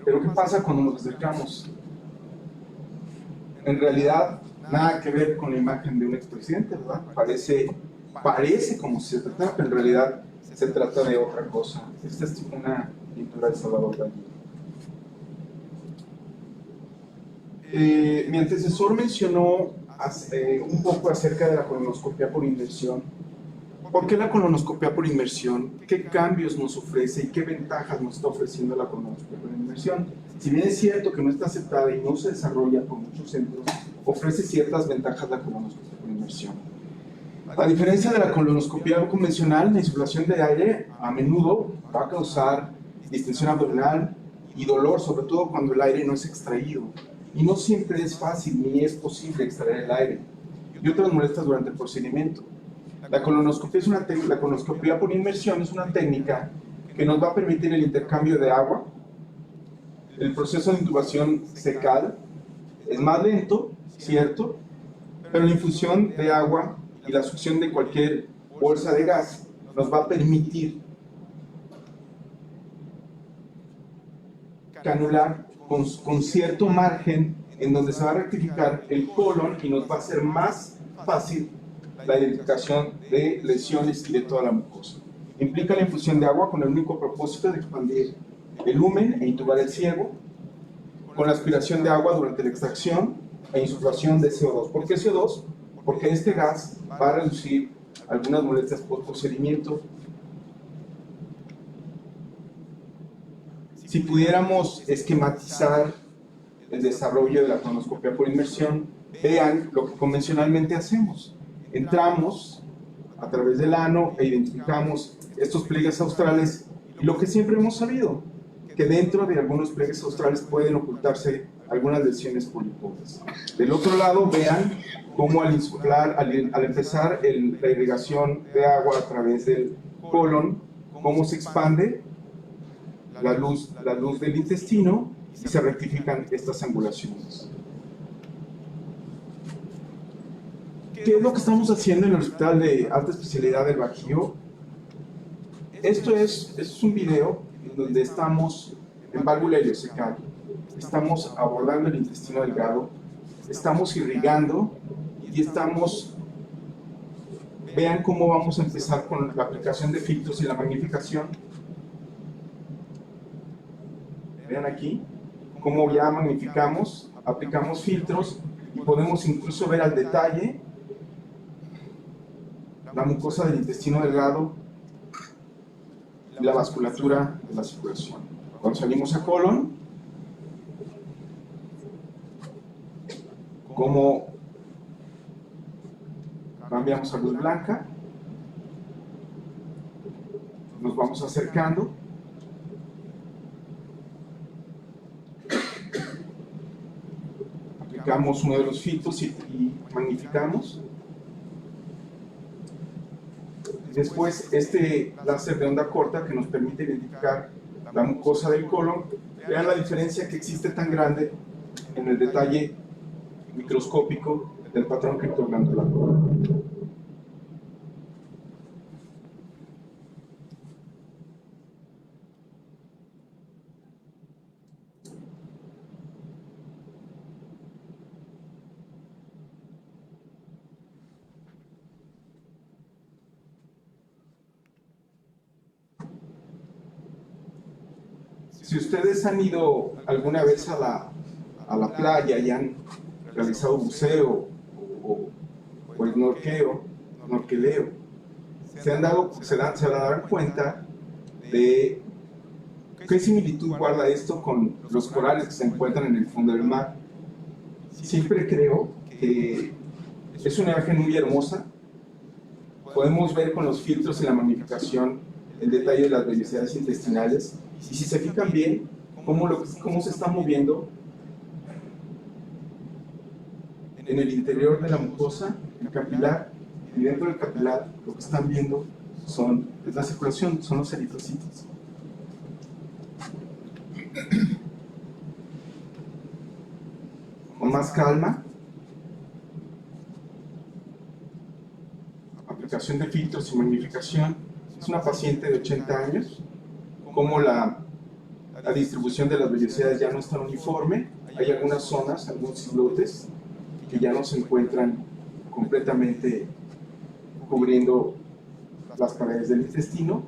pero ¿qué pasa cuando nos acercamos? En realidad, nada que ver con la imagen de un expresidente, ¿verdad? Parece como si se tratara, pero en realidad se trata de otra cosa. Esta es una pintura de Salvador Dalí. Mi antecesor mencionó un poco acerca de la colonoscopia por inmersión. ¿Por qué la colonoscopia por inmersión? ¿Qué cambios nos ofrece y qué ventajas nos está ofreciendo la colonoscopia por inmersión? Si bien es cierto que no está aceptada y no se desarrolla por muchos centros, ofrece ciertas ventajas la colonoscopia por inmersión. A diferencia de la colonoscopia convencional, la insuflación de aire a menudo va a causar distensión abdominal y dolor, sobre todo cuando el aire no es extraído. Y no siempre es fácil ni es posible extraer el aire. Y otras molestias durante el procedimiento. La colonoscopia por inmersión es una técnica que nos va a permitir el intercambio de agua. El proceso de intubación fecal es más lento, cierto, pero la infusión de agua y la succión de cualquier bolsa de gas nos va a permitir canular con cierto margen en donde se va a rectificar el colon y nos va a hacer más fácil la identificación de lesiones y de toda la mucosa. Implica la infusión de agua con el único propósito de expandir el lumen e intubar el ciego, con la aspiración de agua durante la extracción e insuflación de CO2. ¿Por qué CO2? Porque este gas va a reducir algunas molestias post procedimiento. Si pudiéramos esquematizar el desarrollo de la colonoscopia por inmersión, vean lo que convencionalmente hacemos. Entramos a través del ano e identificamos estos pliegues australes y lo que siempre hemos sabido, que dentro de algunos pliegues australes pueden ocultarse algunas lesiones polipoides. Del otro lado, vean cómo al insuflar, al empezar la irrigación de agua a través del colon, cómo se expande la luz del intestino y se rectifican estas angulaciones. ¿Qué es lo que estamos haciendo en el Hospital de Alta Especialidad del Bajío? Esto es un video donde estamos en válvula ileocecal, estamos abordando el intestino delgado, estamos irrigando y vean cómo vamos a empezar con la aplicación de filtros y la magnificación. Vean aquí cómo ya magnificamos, aplicamos filtros y podemos incluso ver al detalle la mucosa del intestino delgado y la vasculatura de la circulación. Cuando salimos a colon, como cambiamos a luz blanca, nos vamos acercando, aplicamos uno de los filtros y magnificamos. Después, este láser de onda corta que nos permite identificar la mucosa del colon. Vean la diferencia que existe tan grande en el detalle microscópico del patrón criptoglandular. Si ustedes han ido alguna vez a la playa y han realizado buceo o el snorkeleo, se darán cuenta de qué similitud guarda esto con los corales que se encuentran en el fondo del mar. Siempre creo que es una imagen muy hermosa. Podemos ver con los filtros y la magnificación el detalle de las vellosidades intestinales. Y si se fijan bien, cómo se está moviendo en el interior de la mucosa, el capilar, y dentro del capilar lo que están viendo es la circulación, son los eritrocitos. Con más calma, aplicación de filtros y magnificación. Es una paciente de 80 años. Como la distribución de las vellosidades ya no es tan uniforme, hay algunas zonas, algunos islotes que ya no se encuentran completamente cubriendo las paredes del intestino.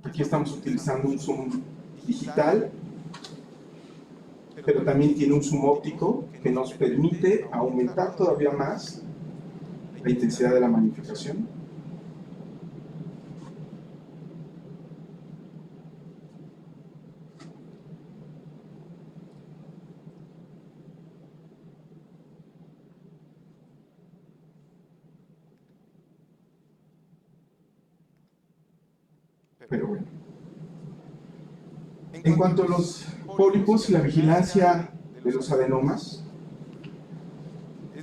Aquí estamos utilizando un zoom digital, pero también tiene un zoom óptico que nos permite aumentar todavía más la intensidad de la magnificación. Pero bueno. En cuanto a los pólipos y la vigilancia de los adenomas,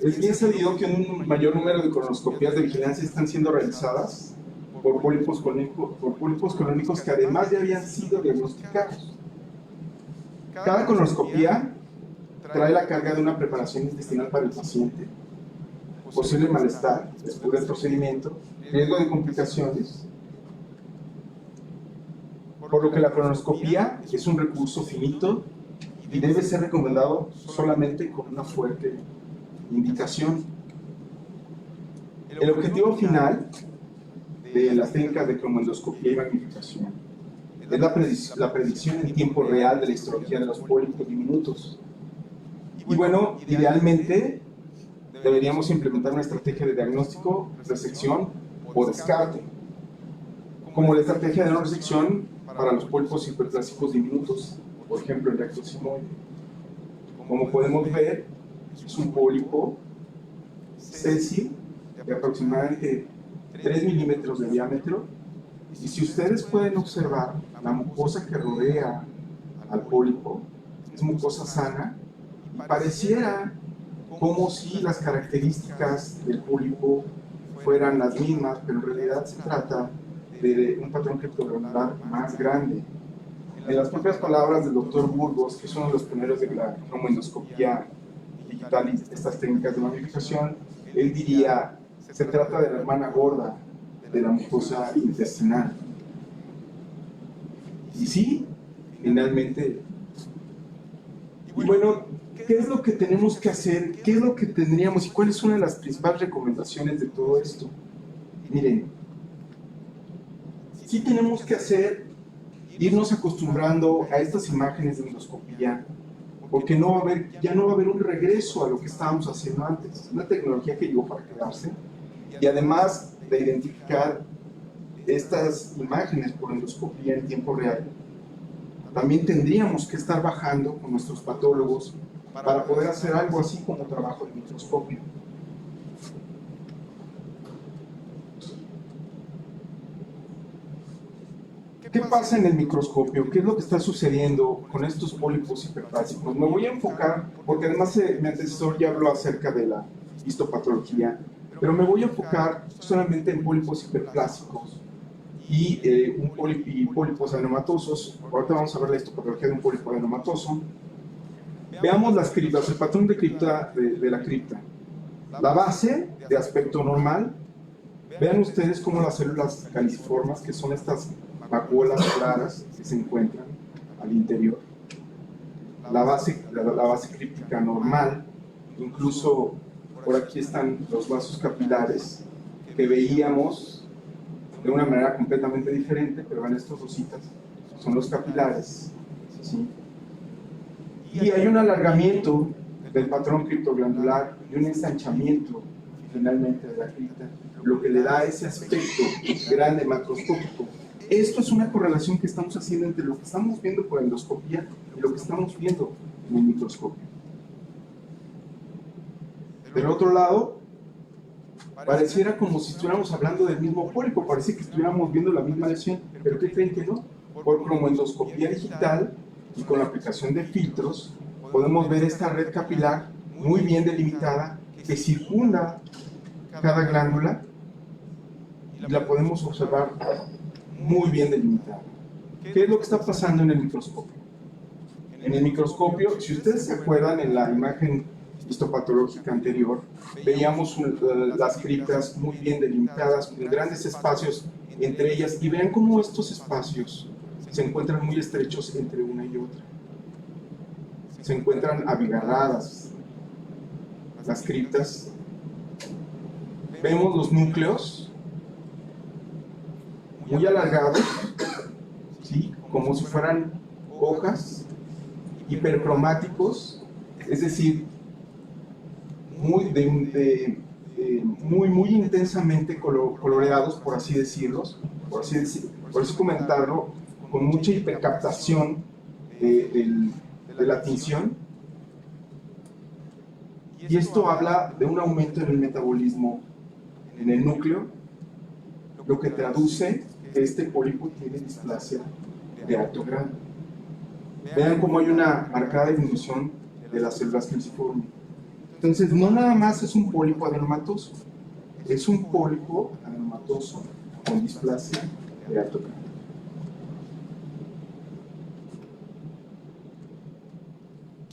es bien sabido que un mayor número de colonoscopías de vigilancia están siendo realizadas por pólipos colónicos que además ya habían sido diagnosticados. Cada colonoscopía trae la carga de una preparación intestinal para el paciente. posible malestar después del procedimiento, riesgo de complicaciones, por lo que la colonoscopía es un recurso finito y debe ser recomendado solamente con una fuerte indicación. El objetivo final de las técnicas de cromoendoscopía y magnificación es la predicción en tiempo real de la histología de los pólipos diminutos. Y bueno, idealmente deberíamos implementar una estrategia de diagnóstico, resección o descarte, como la estrategia de no resección para los pólipos hiperplásicos diminutos, por ejemplo el recto sigmoide. Como podemos ver, es un pólipo sésil de aproximadamente 3 milímetros de diámetro, y si ustedes pueden observar, la mucosa que rodea al pólipo es mucosa sana y pareciera como si las características del pólipo fueran las mismas, pero en realidad se trata de un patrón criptograndular más grande. En las propias palabras del doctor Burgos, que es uno de los pioneros de la cromoendoscopía digital y estas técnicas de magnificación, él diría: se trata de la hermana gorda de la mucosa intestinal. Y sí, finalmente. Y bueno, ¿qué es lo que tenemos que hacer? ¿Qué es lo que tendríamos? ¿Y cuál es una de las principales recomendaciones de todo esto? Miren, sí tenemos que irnos acostumbrando a estas imágenes de endoscopía, porque ya no va a haber un regreso a lo que estábamos haciendo antes. Es una tecnología que llegó para quedarse, y además de identificar estas imágenes por endoscopía en tiempo real, también tendríamos que estar bajando con nuestros patólogos para poder hacer algo así como trabajo de microscopio. ¿Qué pasa en el microscopio? ¿Qué es lo que está sucediendo con estos pólipos hiperplásicos? Me voy a enfocar, porque además mi antecesor ya habló acerca de la histopatología, pero me voy a enfocar solamente en pólipos hiperplásicos y pólipos adenomatosos. Ahorita vamos a ver la histopatología de un pólipo adenomatoso. Veamos las criptas, el patrón de cripta de la cripta. La base de aspecto normal. Vean ustedes cómo las células caliciformes, que son estas vacuolas claras que se encuentran al interior. La base críptica normal, incluso por aquí están los vasos capilares que veíamos de una manera completamente diferente, pero en estos rositas son los capilares, ¿sí? Y hay un alargamiento del patrón criptoglandular y un ensanchamiento finalmente de la cripta, lo que le da ese aspecto grande macroscópico. Esto es una correlación que estamos haciendo entre lo que estamos viendo por endoscopía y lo que estamos viendo en el microscopio. Del otro lado, pareciera como si estuviéramos hablando del mismo pólipo, parece que estuviéramos viendo la misma lesión, pero ¿qué creen que no? Por cromoendoscopía digital y con la aplicación de filtros, podemos ver esta red capilar muy bien delimitada que circunda cada glándula y la podemos observar muy bien delimitada. ¿Qué es lo que está pasando en el microscopio? En el microscopio, si ustedes se acuerdan, en la imagen histopatológica anterior, veíamos las criptas muy bien delimitadas, con grandes espacios entre ellas, y vean cómo estos espacios se encuentran muy estrechos entre una y otra. Se encuentran abigarradas las criptas. Vemos los núcleos muy alargados, ¿sí? Como si fueran hojas, hipercromáticos, es decir, muy intensamente coloreados, por así decirlo, por así comentarlo, con mucha hipercaptación de la tinción. Y esto habla de un aumento en el metabolismo en el núcleo, lo que traduce que este pólipo tiene displasia de alto grado. Vean cómo hay una marcada disminución de las células caliciformes. Entonces, no nada más es un pólipo adenomatoso, es un pólipo adenomatoso con displasia de alto grado.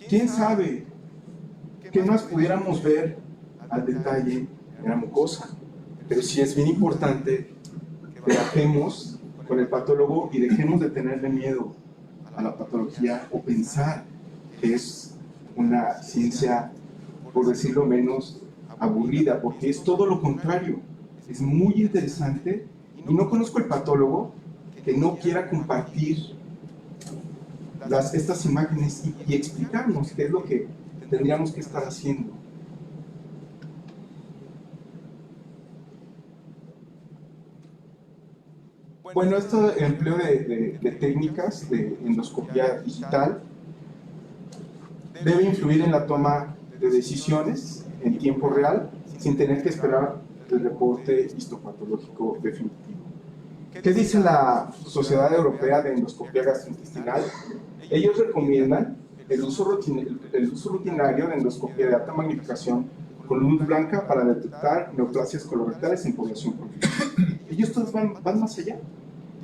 ¿Quién sabe qué más pudiéramos ver al detalle era mucosa. Pero sí es bien importante que trabajemos con el patólogo y dejemos de tenerle miedo a la patología o pensar que es una ciencia, por decirlo menos, aburrida, porque es todo lo contrario. Es muy interesante y no conozco el patólogo que no quiera compartir estas imágenes y explicarnos qué es lo que tendríamos que estar haciendo. Bueno, este empleo de técnicas de endoscopía digital debe influir en la toma de decisiones en tiempo real sin tener que esperar el reporte histopatológico definitivo. ¿Qué dice la Sociedad Europea de Endoscopía Gastrointestinal? Ellos recomiendan el uso rutinario de endoscopía de alta magnificación con luz blanca para detectar neoplasias colorectales en población crónica. Ellos todos van más allá.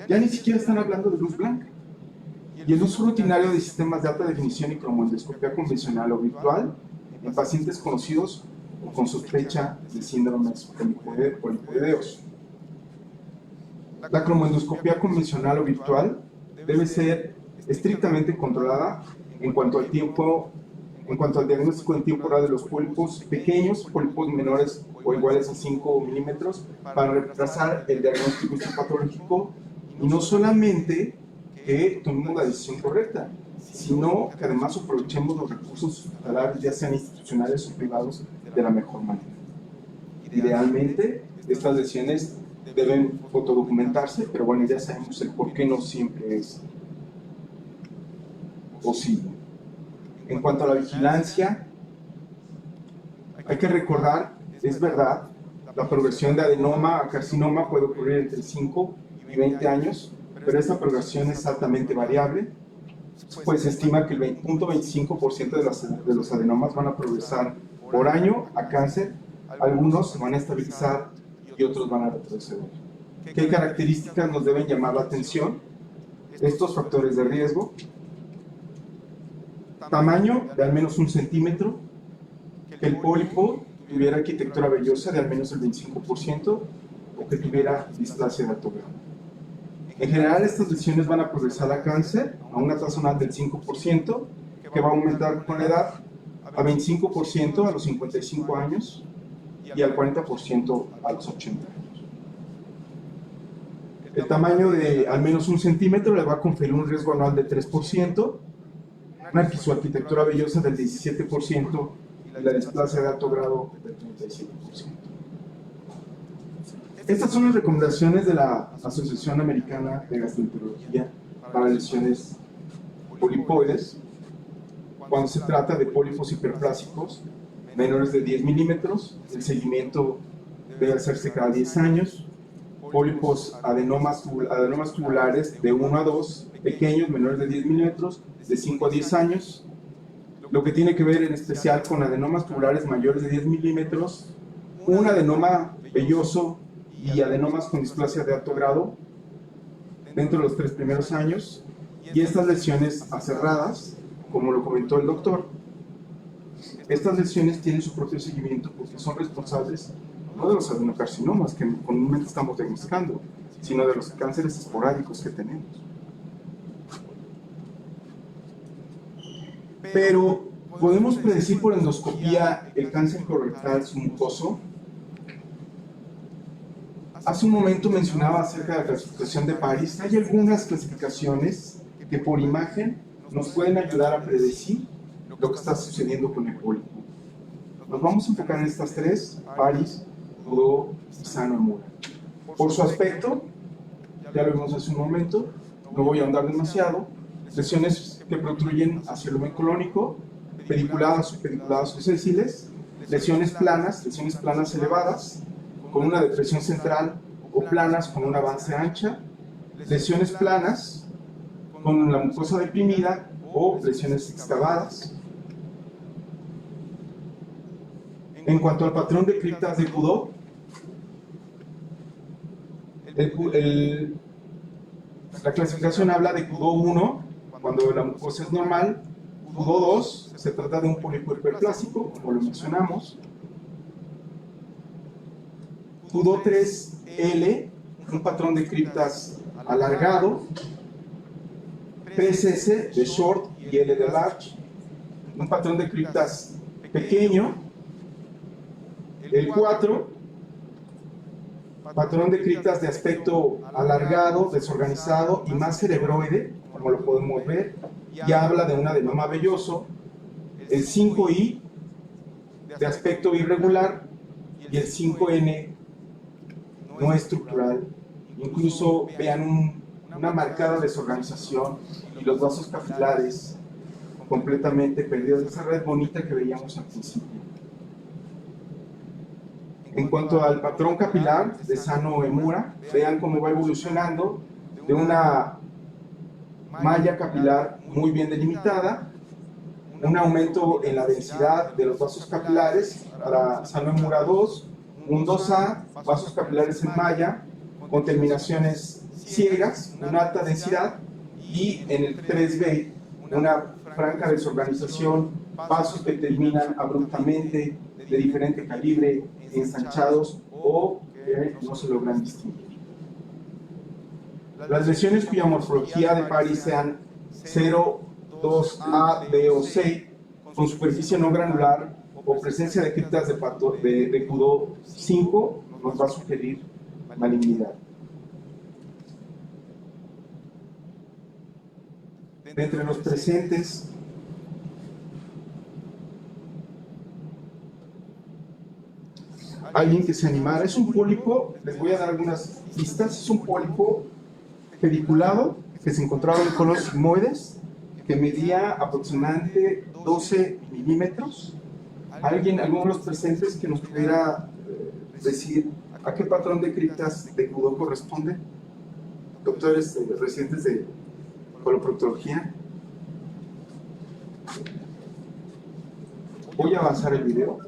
Ya ni siquiera están hablando de luz blanca. Y el uso rutinario de sistemas de alta definición y cromoendoscopía convencional o virtual en pacientes conocidos o con sospecha de síndromes polipoideos. La cromoendoscopía convencional o virtual debe ser estrictamente controlada en cuanto al diagnóstico en tiempo real de los pólipos pequeños, pólipos menores o iguales a 5 milímetros, para retrasar el diagnóstico histopatológico y no solamente que tomemos la decisión correcta, sino que además aprovechemos los recursos hospitalarios, ya sean institucionales o privados, de la mejor manera. Idealmente, estas decisiones deben fotodocumentarse, pero bueno, ya sabemos el por qué no siempre es posible. En cuanto a la vigilancia, hay que recordar, es verdad, la progresión de adenoma a carcinoma puede ocurrir entre 5 y 20 años, pero esta progresión es altamente variable, pues se estima que el 0.25% de los adenomas van a progresar por año a cáncer, algunos se van a estabilizar y otros van a retroceder. ¿Qué características nos deben llamar la atención? Estos factores de riesgo: tamaño de al menos 1 centímetro, que el pólipo tuviera arquitectura vellosa de al menos el 25% o que tuviera displasia de alto grado. En general, estas lesiones van a progresar a cáncer a una tasa anual del 5%, que va a aumentar con la edad a 25% a los 55 años y al 40% a los 80 años. El tamaño de al menos 1 centímetro le va a conferir un riesgo anual de 3%, su arquitectura vellosa del 17% y la displasia de alto grado del 37%. Estas son las recomendaciones de la Asociación Americana de Gastroenterología para lesiones polipoides cuando se trata de pólipos hiperplásicos menores de 10 milímetros. El seguimiento debe hacerse cada 10 años. Pólipos adenomas tubulares de 1 a 2, pequeños, menores de 10 milímetros, de 5 a 10 años. Lo que tiene que ver en especial con adenomas tubulares mayores de 10 milímetros, un adenoma velloso y adenomas con displasia de alto grado dentro de los 3 primeros años, y estas lesiones aserradas, como lo comentó el doctor. Estas lesiones tienen su propio seguimiento porque son responsables no de los adenocarcinomas que comúnmente estamos diagnosticando, sino de los cánceres esporádicos que tenemos. Pero, ¿podemos predecir por endoscopía el cáncer colorectal submucoso? Hace un momento mencionaba acerca de la clasificación de Paris. Hay algunas clasificaciones que por imagen nos pueden ayudar a predecir lo que está sucediendo con el pólipo. Nos vamos a enfocar en estas 3, Paris, Goudot, Pisano y Mura. Por su aspecto, ya lo vimos hace un momento, no voy a ahondar demasiado. Lesiones que protruyen hacia el lumen colónico, pediculadas o sésiles, lesiones planas elevadas, con una depresión central o planas con un avance ancha, lesiones planas con la mucosa deprimida o lesiones excavadas. En cuanto al patrón de criptas de Goudot, la clasificación habla de Goudot 1 cuando la mucosa es normal, Goudot 2 se trata de un pólipo hiperplásico, como lo mencionamos, Q2-3L, un patrón de criptas alargado, 3S de short y L de large, un patrón de criptas pequeño, el 4, patrón de criptas de aspecto alargado, desorganizado y más cerebroide, como lo podemos ver, ya habla de un adenoma velloso, el 5I de aspecto irregular y el 5N no estructural. Incluso vean una marcada desorganización y los vasos capilares completamente perdidos, esa red bonita que veíamos al principio. En cuanto al patrón capilar de Sano Emura, vean cómo va evolucionando de una malla capilar muy bien delimitada, un aumento en la densidad de los vasos capilares para Sano Emura 2, un 2A, vasos capilares en malla, con terminaciones ciegas, una alta densidad, y en el 3B, una franca desorganización, vasos que terminan abruptamente, de diferente calibre, ensanchados o que no se logran distinguir. Las lesiones cuya morfología de Paris sean 0, 2A, B o C, con superficie no granular o presencia de criptas de Q2-5, nos va a sugerir malignidad. De entre los presentes, alguien que se animara, es un pólipo, les voy a dar algunas pistas, es un pólipo pediculado que se encontraba en conos sigmoides, que medía aproximadamente 12 milímetros. ¿Alguno de los presentes que nos pudiera decir a qué patrón de criptas de Q2 corresponde? Doctores residentes de coloproctología. Voy a avanzar el video.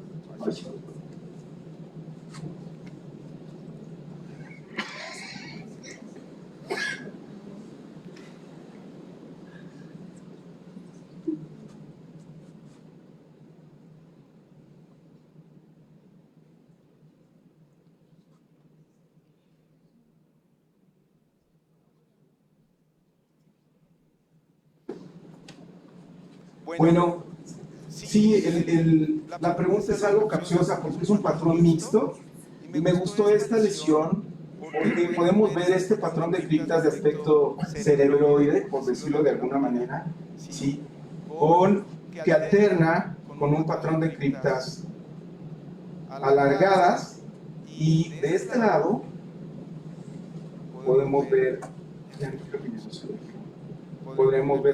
Bueno, sí, la pregunta es algo capciosa porque es un patrón mixto y me gustó esta lesión porque podemos ver este patrón de criptas de aspecto cerebroide, por decirlo de alguna manera, ¿sí? Que alterna con un patrón de criptas alargadas, y de este lado podemos ver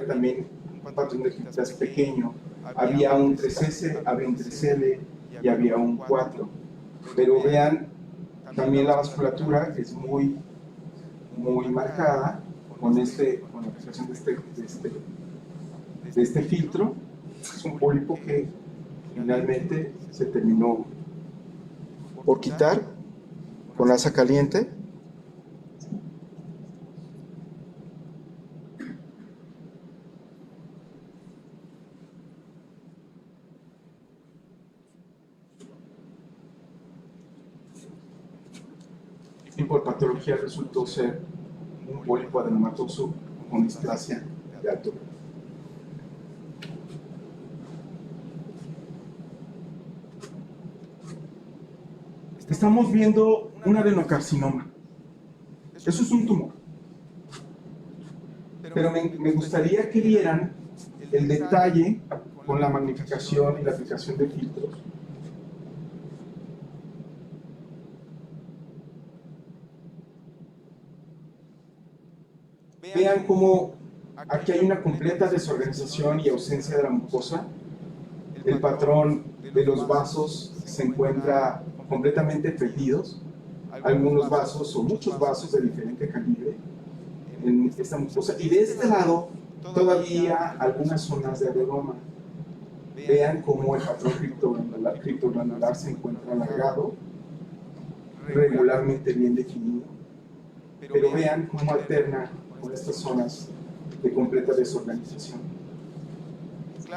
también un patrón de criptas pequeño. Había un 3S, había un 3L y había un 4. Pero vean también la vasculatura, que es muy marcada con la aplicación de este filtro. Es un pólipo que finalmente se terminó por quitar con asa caliente. Y por patología resultó ser un pólipo adenomatoso con displasia de alto grado. Estamos viendo un adenocarcinoma. Eso es un tumor. Pero me gustaría que vieran el detalle con la magnificación y la aplicación de filtros. Vean cómo aquí hay una completa desorganización y ausencia de la mucosa. El patrón de los vasos se encuentra completamente perdidos. Algunos vasos o muchos vasos de diferente calibre en esta mucosa. Y de este lado todavía algunas zonas de adenoma. Vean cómo el patrón criptogranular se encuentra alargado, regularmente bien definido. Pero vean cómo alterna con estas zonas de completa desorganización.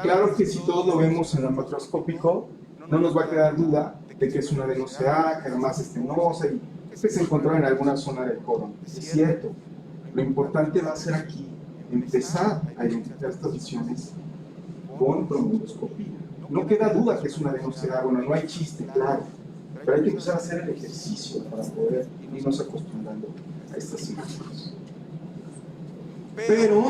Claro que si todos lo vemos en el macroscópico, no nos va a quedar duda de que es una adeno-CA, que además es tenosa y que se encontraba en alguna zona del colon. Es cierto, lo importante va a ser aquí empezar a identificar estas lesiones con cromodoscopía. No queda duda que es una adeno-CA, bueno, no hay chiste, claro, pero hay que empezar a hacer el ejercicio para poder irnos acostumbrando a estas imágenes. Pero,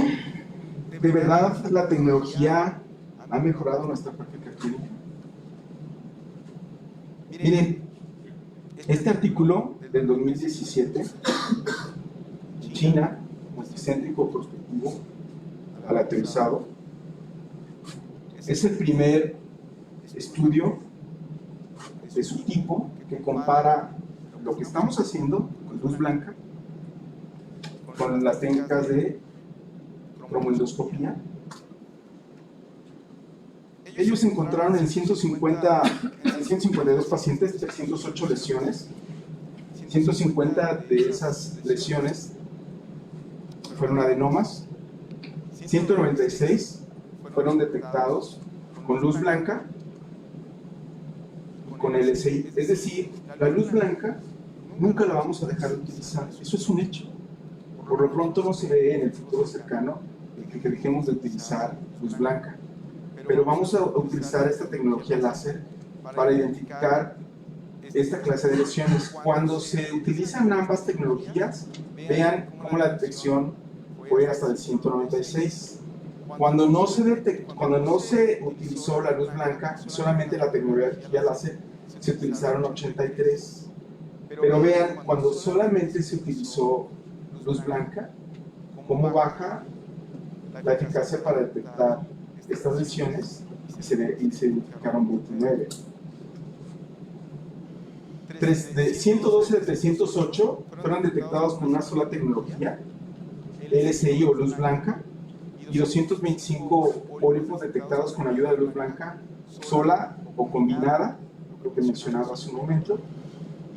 de verdad, la tecnología ha mejorado nuestra práctica clínica. Miren, este artículo del 2017, China, multicéntrico prospectivo aleatorizado, es el primer estudio de su tipo que compara lo que estamos haciendo con luz blanca con las técnicas de cromoendoscopía. Ellos encontraron en 152 pacientes 308 lesiones. 150 de esas lesiones fueron adenomas, 196 fueron detectados con luz blanca y con LSI. Es decir, la luz blanca nunca la vamos a dejar de utilizar, eso es un hecho. Por lo pronto no se ve en el futuro cercano el que dejemos de utilizar luz blanca, pero vamos a utilizar esta tecnología láser para identificar esta clase de lesiones. Cuando se utilizan ambas tecnologías, vean cómo la detección fue hasta el 196. Cuando no se utilizó la luz blanca y solamente la tecnología láser, se utilizaron 83. Pero vean, cuando solamente se utilizó luz blanca, cómo baja la eficacia para detectar estas lesiones y se identificaron 29. De 112 de 308 fueron detectados con una sola tecnología, LSI o luz blanca, y 225 pólipos detectados con ayuda de luz blanca sola o combinada, lo que mencionaba hace un momento,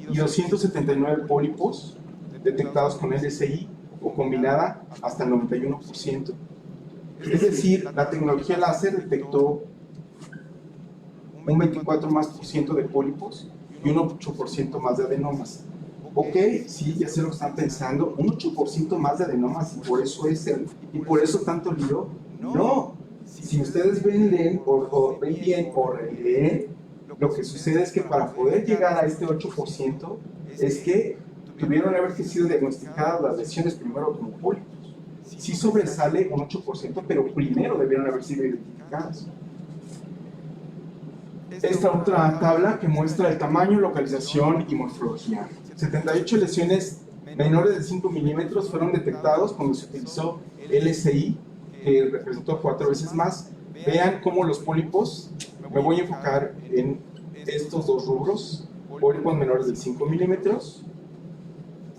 y 279 pólipos detectados con LSI o combinada hasta el 91%. Es decir, la tecnología láser detectó un 24% más de pólipos y un 8% más de adenomas. Ok, sí, ya sé lo que están pensando, un 8% más de adenomas y por eso tanto lío. No, si ustedes ven bien o leen, lo que sucede es que para poder llegar a este 8% es que tuvieron que haber sido diagnosticadas las lesiones primero como pólipos. Sí sobresale un 8%, pero primero debieron haber sido identificadas. Esta otra tabla que muestra el tamaño, localización y morfología. 78 lesiones menores de 5 milímetros fueron detectados cuando se utilizó LSI, que representó 4 veces más. Vean cómo los pólipos, me voy a enfocar en estos dos rubros, pólipos menores de 5 milímetros,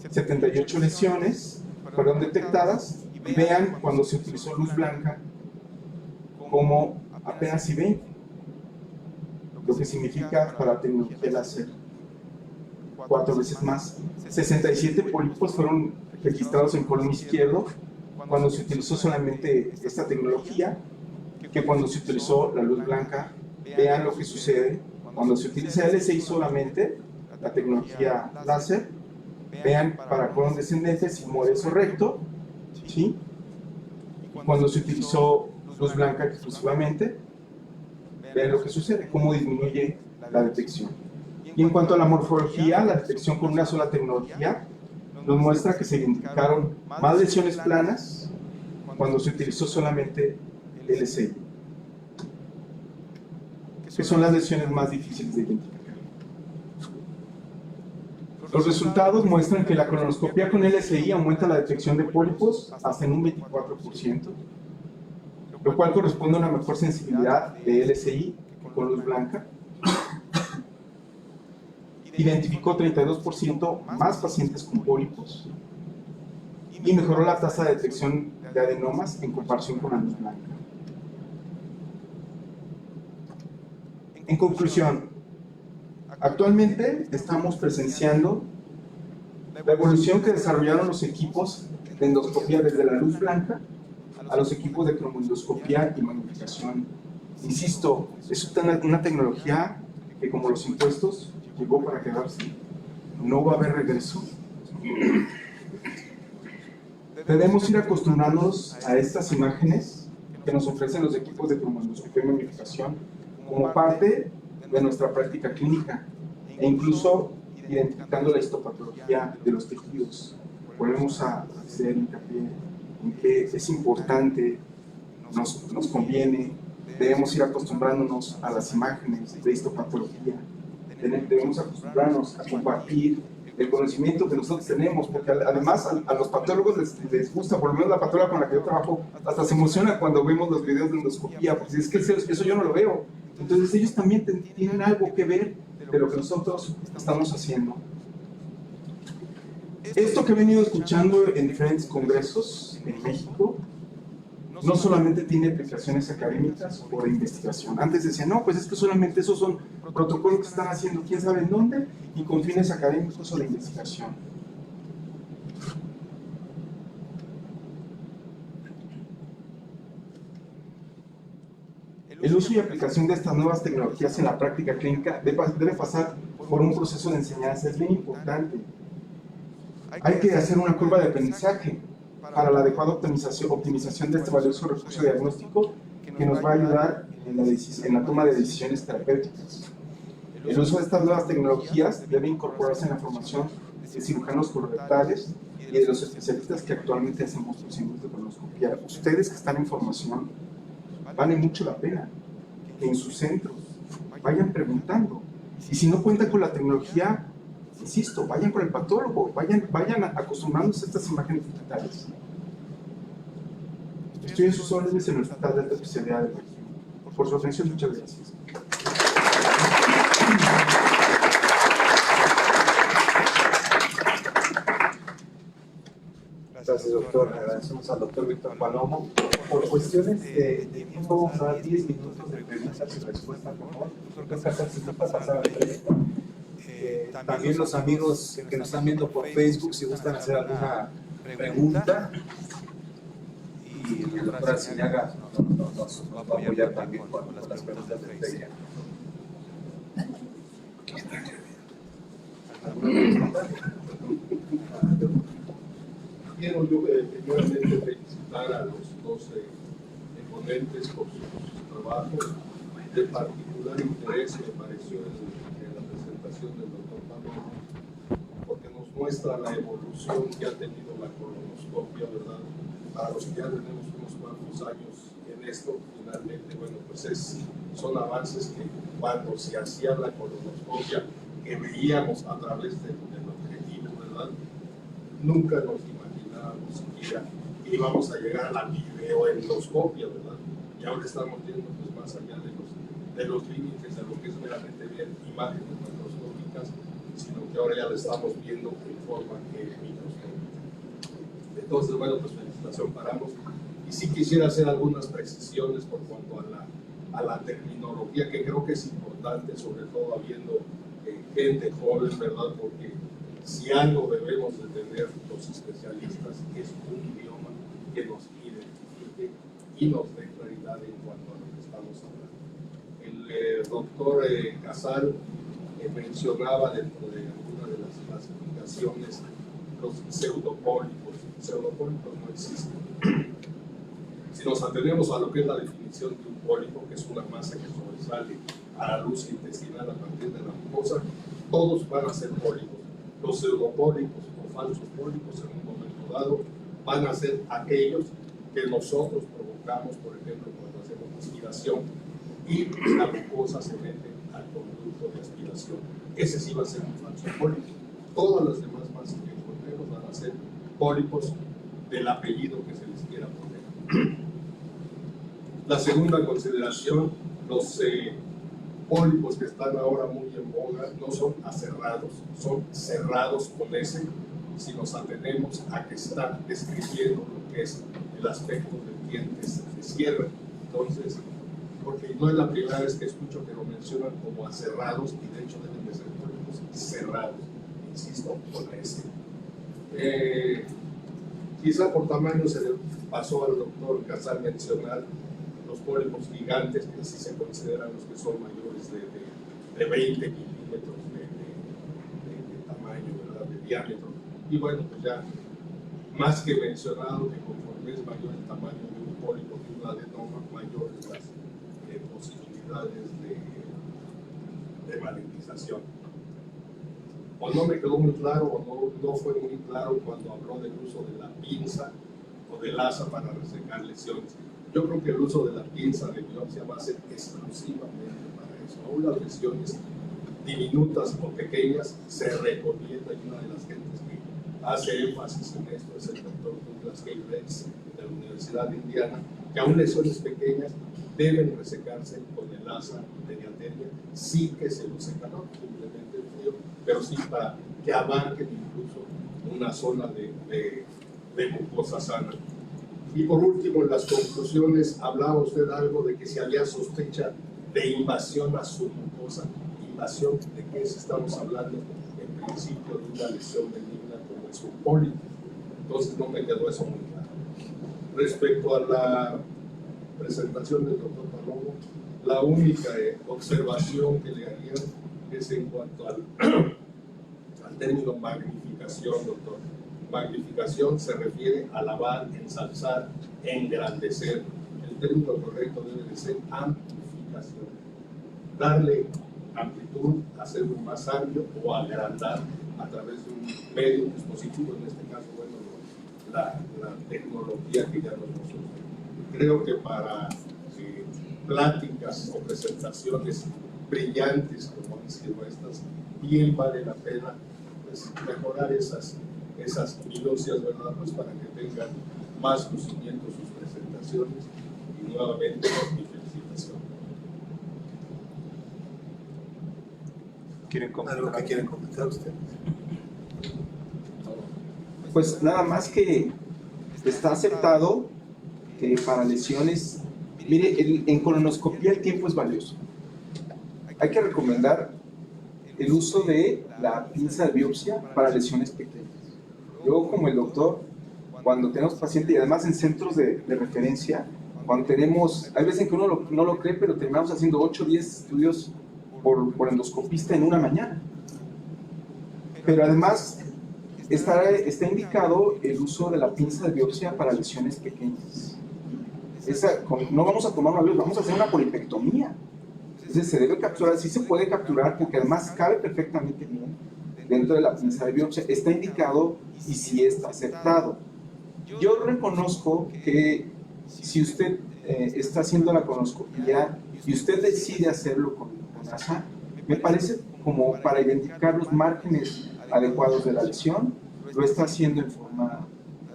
78 lesiones fueron detectadas. Y vean cuando se utilizó luz blanca, como apenas si 20, lo que significa para la tecnología láser 4 veces más. 67 pólipos fueron registrados en colon izquierdo cuando se utilizó solamente esta tecnología, que cuando se utilizó la luz blanca. Vean lo que sucede cuando se utiliza LSI solamente, la tecnología láser. Vean para colon descendente si muere eso recto, ¿sí? Y cuando se utilizó luz blanca exclusivamente, vean lo que sucede, cómo disminuye la detección. Y en cuanto a la morfología, la detección con una sola tecnología nos muestra que se identificaron más lesiones planas cuando se utilizó solamente LSI, que son las lesiones más difíciles de identificar. Los resultados muestran que la colonoscopia con LSI aumenta la detección de pólipos hasta en un 24%, lo cual corresponde a una mejor sensibilidad de LSI con luz blanca. Identificó 32% más pacientes con pólipos y mejoró la tasa de detección de adenomas en comparación con la luz blanca. En conclusión, actualmente estamos presenciando la evolución que desarrollaron los equipos de endoscopía desde la luz blanca a los equipos de cromoendoscopía y magnificación. Insisto, es una tecnología que como los impuestos llegó para quedarse, no va a haber regreso. Debemos ir acostumbrándonos a estas imágenes que nos ofrecen los equipos de cromatoscopía y magnificación como parte de nuestra práctica clínica e incluso identificando la histopatología de los tejidos. Volvemos a hacer hincapié en que es importante, nos conviene, debemos ir acostumbrándonos a las imágenes de histopatología, debemos acostumbrarnos a compartir el conocimiento que nosotros tenemos, porque además a los patólogos les gusta, por lo menos la patóloga con la que yo trabajo, hasta se emociona cuando vemos los videos de endoscopía, porque es que eso yo no lo veo. Entonces ellos también tienen algo que ver de lo que nosotros estamos haciendo. Esto que he venido escuchando en diferentes congresos en México, no solamente tiene aplicaciones académicas o de investigación. Antes decían, no, pues es que solamente esos son protocolos que están haciendo quién sabe en dónde y con fines académicos o de investigación. El uso y aplicación de estas nuevas tecnologías en la práctica clínica debe pasar por un proceso de enseñanza, es bien importante. Hay que hacer una curva de aprendizaje para la adecuada optimización de este valioso recurso diagnóstico que nos va a ayudar en la toma de decisiones terapéuticas. El uso de estas nuevas tecnologías debe incorporarse en la formación de cirujanos colorectales y de los especialistas que actualmente hacemos procedimientos de colonoscopía. Ustedes que están en formación, vale mucho la pena que en sus centros vayan preguntando. Y si no cuentan con la tecnología, insisto, vayan con el patólogo, vayan acostumbrándose a estas imágenes digitales. Estoy en sus órdenes en el Hospital de Alta Especialidad de México. Por su atención, muchas gracias. Gracias, doctor. Agradecemos al doctor Víctor Palomo. Por cuestiones de tiempo, vamos a dar 10 minutos de preguntas y respuestas, por favor. Doctor Casal, si usted puede pasar al frente. También los amigos que nos están viendo por Facebook, si gustan hacer alguna pregunta. Y la doctora Sinaga nos va a apoyar también con las preguntas de Facebook. Quiero yo primeramente felicitar a los dos ponentes por su trabajo. De particular interés me pareció en la presentación del doctor Palomo, porque nos muestra la evolución que ha tenido la colonoscopia, ¿verdad? Para los que ya tenemos unos cuantos años en esto, finalmente, bueno, pues son avances que cuando se hacía la colonoscopia, que veíamos a través del objetivo, ¿verdad? Nunca nos imaginábamos siquiera que íbamos a llegar a la videoendoscopia, ¿verdad? Y ahora estamos viendo pues, más allá de los límites de lo que es meramente ver imágenes macroscópicas, sino que ahora ya lo estamos viendo en forma microscópica. Entonces, bueno, pues felicitación para ambos. Y sí quisiera hacer algunas precisiones por cuanto a la terminología, que creo que es importante, sobre todo habiendo gente joven, ¿verdad? Porque si algo debemos de tener los especialistas es un idioma que nos identifique y nos dé claridad en cuanto a lo que estamos hablando. El doctor Casal mencionaba dentro de alguna de las clasificaciones los pseudopólipos. Pseudopólipos no existen. Si nos atenemos a lo que es la definición de un pólipo, que es una masa que sobresale a la luz intestinal a partir de la mucosa, todos van a ser pólipos. Los pseudopólipos o falsos pólipos en un momento dado van a ser aquellos que nosotros provocamos, por ejemplo, cuando hacemos aspiración y la mucosa se mete al conducto de aspiración. Ese sí va a ser un falso pólipo. Todas las demás masas que encontremos van a ser pólipos del apellido que se les quiera poner. La segunda consideración, los pólipos que están ahora muy en boga no son acerrados, son cerrados con S, si nos atenemos a que están describiendo lo que es el aspecto del diente se cierra. Entonces, porque no es la primera vez que escucho que lo mencionan como acerrados, y de hecho deben de ser pólipos cerrados, insisto, con S. Quizá por tamaño se le pasó al doctor Casal mencionar los pólipos gigantes, que así se consideran los que son mayores de 20 milímetros de tamaño, ¿verdad? De diámetro. Y bueno, pues ya más que mencionado que conforme es mayor el tamaño de un pólipo que un adenoma, mayores las posibilidades de magnetización. O no me quedó muy claro, o no fue muy claro cuando habló del uso de la pinza o del asa para resecar lesiones. Yo creo que el uso de la pinza de biopsia va a ser exclusivamente para eso. Aún las lesiones diminutas o pequeñas se recomienda, y una de las gentes que hace énfasis en esto es el doctor Douglas K. Rex de la Universidad de Indiana, que aún lesiones pequeñas deben resecarse con el asa de diateria, sí que se use calor, simplemente el frío, pero sí para que abarquen incluso una zona de mucosa sana. Y por último, en las conclusiones, hablaba usted algo de que si había sospecha de invasión a su mucosa. ¿Invasión de qué estamos hablando? En principio de una lesión benigna como es un pólipo. Entonces no me quedó eso muy claro. Respecto a la presentación del doctor Palomo, la única observación que le haría es en cuanto al término magnificación, doctor. Magnificación se refiere a alabar, ensalzar, engrandecer. El término correcto debe de ser amplificación. Darle amplitud, hacerlo más amplio o agrandar a través de un medio, un dispositivo, en este caso, bueno, la tecnología que ya nos mostró. Creo que para pláticas o presentaciones brillantes como han sido estas, bien vale la pena pues, mejorar esas minucias, ¿verdad? Pues para que tengan más lucimiento sus presentaciones. Y nuevamente, mi felicitación. ¿Quieren comentar? ¿Algo que quieren comentar ustedes? Pues nada más que está aceptado que para lesiones, mire, en colonoscopía el tiempo es valioso. Hay que recomendar el uso de la pinza de biopsia para lesiones pequeñas. Yo como el doctor, cuando tenemos pacientes, y además en centros de referencia, cuando tenemos, hay veces en que uno no lo cree, pero terminamos haciendo 8 o 10 estudios por endoscopista en una mañana. Pero además está indicado el uso de la pinza de biopsia para lesiones pequeñas. No vamos a tomar una biopsia, vamos a hacer una polipectomía. Entonces se debe capturar, sí se puede capturar, porque además cabe perfectamente bien dentro de la pinza de biopsia. Está indicado y sí está aceptado. Yo reconozco que si usted está haciendo la colonoscopía y usted decide hacerlo con asa, me parece como para identificar los márgenes adecuados de la lesión, lo está haciendo en forma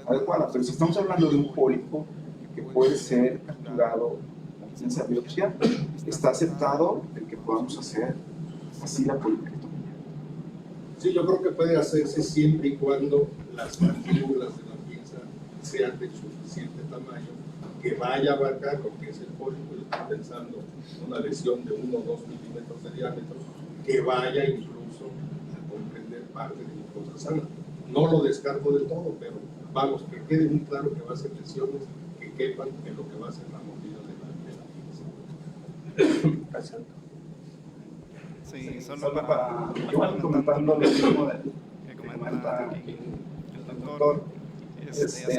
adecuada. Pero si estamos hablando de un pólipo que puede ser capturado con pinza de biopsia, está aceptado el que podamos hacer así la polipectomía. Sí, yo creo que puede hacerse siempre y cuando las mandíbulas de la pinza sean de suficiente tamaño que vaya a abarcar lo que es el pólipo. Yo estoy pensando una lesión de 1 o 2 milímetros de diámetro que vaya incluso a comprender parte de mucosa sana. No lo descarto de todo, pero vamos, que quede muy claro que va a ser lesiones que quepan en lo que va a ser la mordida de la pinza. Gracias. Sí, solo para igual comentando lo mismo que comenta aquí el doctor,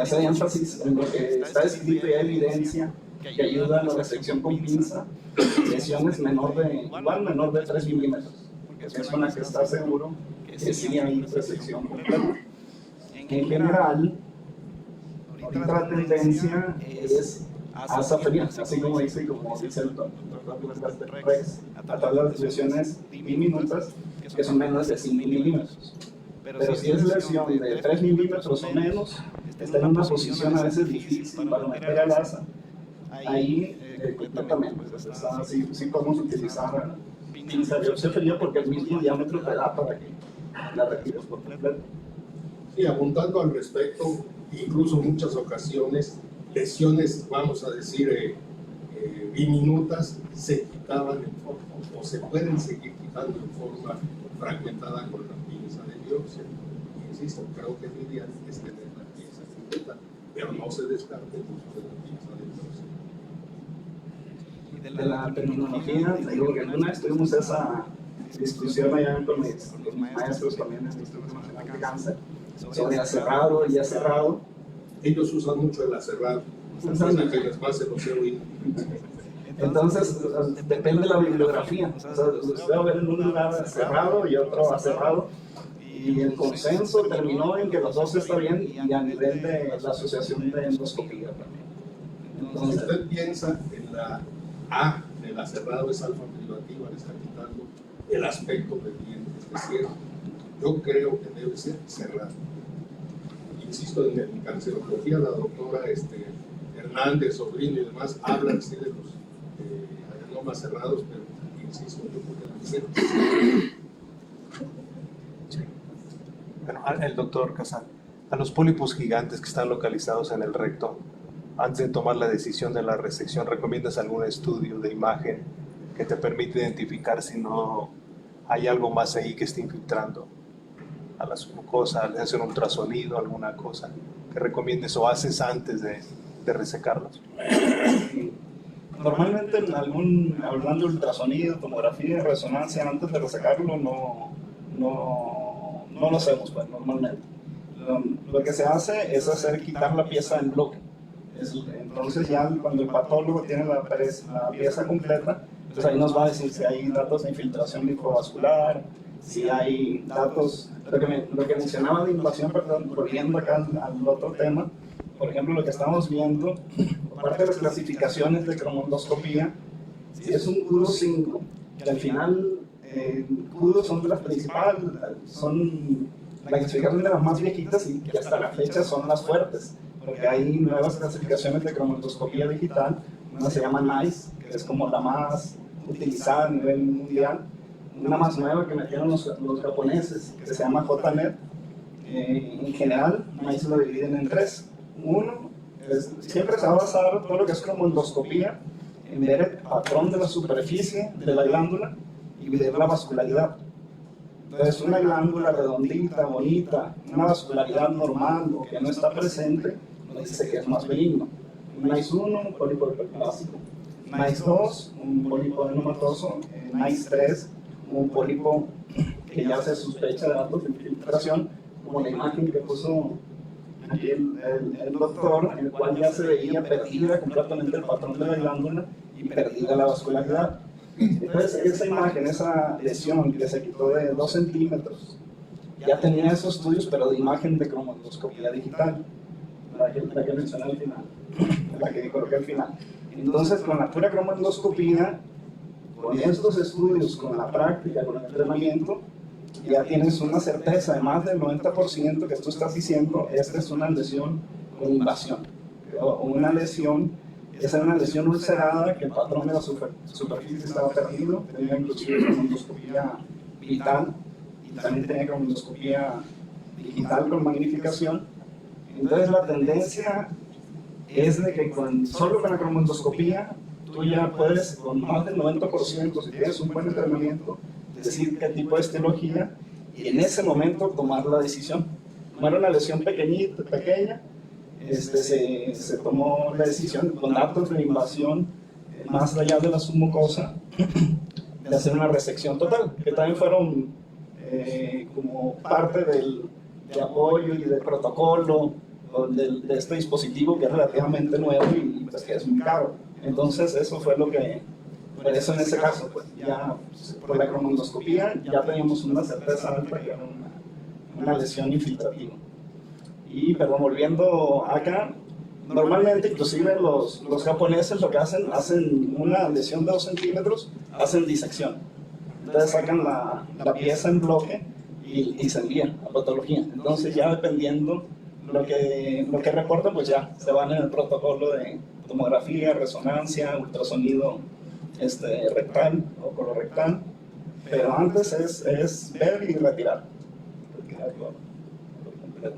hace énfasis en lo que está escrito y hay evidencia que ayuda a la resección con pinza, lesiones menor de 3 milímetros, porque es con la que está seguro que sí hay resección completa. En general, ahorita la tendencia es asa fría, así como dice el doctor Rex, a todas las lesiones diminutas que son menos de 5 milímetros. Pero si es lesión de 3 milímetros o menos, está en una posición a veces difícil para meter al asa. Ahí completamente, sí podemos utilizar pinza de biopsia fría porque el mismo diámetro te da para que la retires por completo. Sí, apuntando al respecto, incluso en muchas ocasiones, lesiones, vamos a decir, diminutas, se quitaban en forma, o se pueden seguir quitando en forma fragmentada con la pinza de biopsia. Insisto, creo que el ideal es tener la pinza completa, pero no se descarte el uso de la pinza de biopsia. De la terminología, digo que alguna vez tuvimos esa discusión allá con mis maestros también en el Instituto Nacional de Cáncer sobre aserrado y aserrado. Ellos usan mucho el aserrado, hasta que les pase los heroína. Entonces, depende de la bibliografía. O sea, los veo ver en un lugar aserrado y otro aserrado. Y el consenso terminó en que los dos está bien y a nivel de la Asociación de Endoscopía también. Si Entonces, usted piensa en la A del aserrado es alfa privativa, le está quitando el aspecto del diente, es decir, yo creo que debe ser cerrado. Insisto, en cancerología la doctora Hernández, Sobrino y demás hablan sí de los adenomas cerrados, pero insisto, yo creo que debe ser cerrado. Bueno, el doctor Casal, a los pólipos gigantes que están localizados en el recto, antes de tomar la decisión de la resección, ¿recomiendas algún estudio de imagen que te permite identificar si no hay algo más ahí que esté infiltrando a la submucosa, le hacer un ultrasonido, alguna cosa que recomiendes o haces antes de resecarlos? normalmente hablando de ultrasonido, tomografía, resonancia, antes de resacarlo no lo hacemos pues, normalmente. Lo que se hace es quitar la pieza en bloque. Entonces ya cuando el patólogo tiene la pieza completa, pues ahí nos va a decir si hay datos de infiltración linfovascular, si hay datos, lo que mencionaba de invasión, perdón, volviendo acá al otro tema. Por ejemplo, lo que estamos viendo, aparte de las clasificaciones de cromondoscopía, si es un CUDO 5, que al final CUDO son de las principales, son la clasificación de las más viejitas y que hasta la fecha son las fuertes, porque hay nuevas clasificaciones de cromondoscopía digital, una se llama NICE, que es como la más utilizada a nivel mundial, una más nueva que metieron los japoneses, que se llama JNet. En general, NICE lo dividen en tres. Uno, siempre se va a basar todo lo que es cromondoscopía en ver el patrón de la superficie de la glándula y ver la vascularidad. Entonces, una glándula redondita, bonita, una vascularidad normal o que no está presente, nos dice que es más benigno. NICE 1, un pólipo hiperplásico. NICE 2, un pólipo adenomatoso. NICE 3, un pólipo que ya se sospecha de datos de infiltración, como la imagen que puso aquí el doctor, en el cual ya se veía perdida completamente el patrón de la glándula y perdida la vascularidad. Entonces, esa imagen, esa lesión que se quitó de 2 centímetros, ya tenía esos estudios, pero de imagen de cromondoscopía digital, la que mencioné al final, la que coloqué al final. Entonces, con la pura cromondoscopía, con estos estudios, con la práctica, con el entrenamiento, ya tienes una certeza de más del 90% que tú estás diciendo, esta es una lesión con invasión, o una lesión, esa era una lesión ulcerada, que el patrón de la superficie estaba perdido, tenía inclusive cromondoscopía vital, y también tenía cromondoscopía digital con magnificación. Entonces la tendencia es de que solo con la cromondoscopía, tú ya puedes, con más del 90%, si tienes un buen entrenamiento, decir qué tipo de esteología y en ese momento tomar la decisión. Como era una lesión pequeña, se tomó la decisión con datos de invasión más allá de la submucosa de hacer una resección total, que también fueron como parte de apoyo y del protocolo de este dispositivo que es relativamente nuevo y pues que es muy caro. Entonces eso fue lo que, por eso en ese caso, pues ya por la cromondoscopía ya teníamos una certeza alta que era una lesión infiltrativa. Y perdón, volviendo acá, normalmente inclusive los japoneses lo que hacen una lesión de 2 centímetros, hacen disección. Entonces sacan la pieza en bloque y se envía a patología. Entonces ya dependiendo lo que reportan, pues ya se van en el protocolo de tomografía, resonancia, ultrasonido rectal o colorectal, pero antes es ver y retirar. Por completo.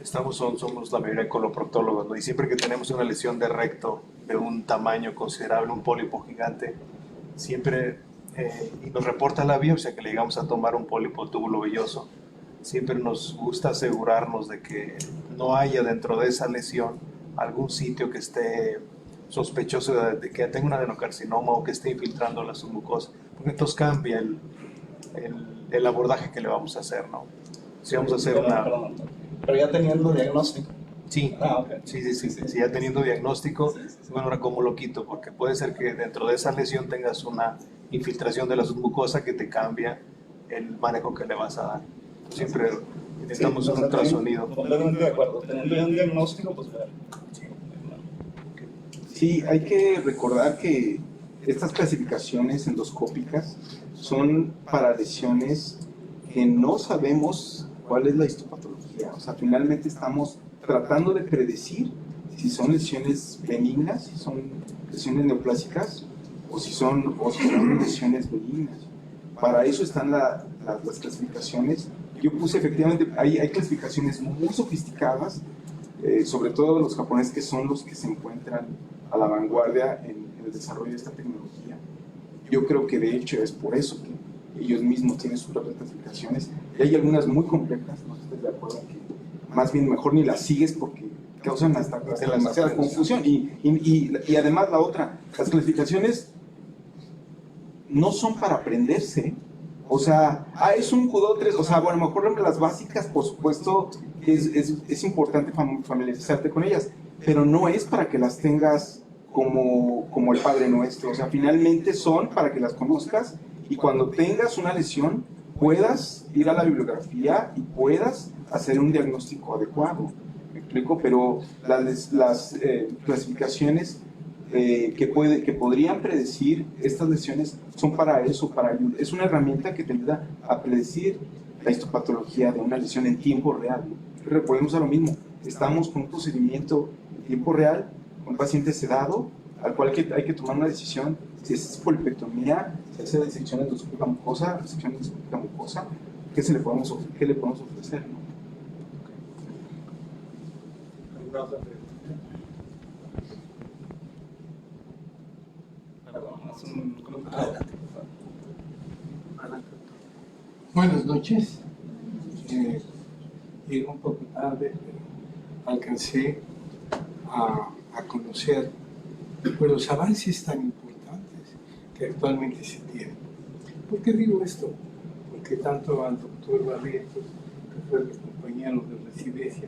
Somos la mayoría de coloproctólogos, ¿no? Y siempre que tenemos una lesión de recto de un tamaño considerable, un pólipo gigante, siempre, y nos reporta la biopsia que le llegamos a tomar un pólipo túbulo velloso, siempre nos gusta asegurarnos de que no haya dentro de esa lesión algún sitio que esté sospechoso de que tenga un adenocarcinoma o que esté infiltrando la submucosa, porque entonces cambia el abordaje que le vamos a hacer, ¿no? Si vamos a hacer Perdón. Pero ya teniendo diagnóstico. Sí, Ok. sí, ya teniendo diagnóstico, bueno, ahora cómo lo quito, porque puede ser que dentro de esa lesión tengas una infiltración de la submucosa que te cambia el manejo que le vas a dar. Siempre intentamos un ultrasonido. Completamente de acuerdo. Teniendo ya un diagnóstico, pues ver. Sí, hay que recordar que estas clasificaciones endoscópicas son para lesiones que no sabemos cuál es la histopatología. O sea, finalmente estamos tratando de predecir si son lesiones benignas, si son lesiones neoplásicas o si son lesiones benignas. Para eso están las clasificaciones. Yo puse efectivamente, hay clasificaciones muy sofisticadas, sobre todo los japoneses, que son los que se encuentran a la vanguardia en el desarrollo de esta tecnología. Yo creo que de hecho es por eso que ellos mismos tienen sus propias clasificaciones, y hay algunas muy complejas, no estoy de acuerdo, que más bien mejor ni las sigues porque causan hasta demasiada confusión. Y además la otra, las clasificaciones no son para aprenderse. O sea, es un Q2, o sea, bueno, a lo mejor las básicas, por supuesto, es importante familiarizarte con ellas, pero no es para que las tengas como el Padre Nuestro. O sea, finalmente son para que las conozcas y cuando tengas una lesión puedas ir a la bibliografía y puedas hacer un diagnóstico adecuado. ¿Me explico? Pero las clasificaciones que podrían predecir estas lesiones son para eso, para ayudar. Es una herramienta que te ayuda a predecir la histopatología de una lesión en tiempo real, ¿no? Recordemos a lo mismo, estamos con un procedimiento en tiempo real, con un paciente sedado, al cual hay que tomar una decisión, si es polipectomía, si es disección endoscópica mucosa, ¿qué le podemos ofrecer, ¿no? ¿Alguna otra pregunta? Buenas noches. Llegué un poco tarde, pero alcancé a conocer los avances tan importantes que actualmente se tienen. ¿Por qué digo esto? Porque tanto al doctor Barrientos, que fue mi compañero de residencia,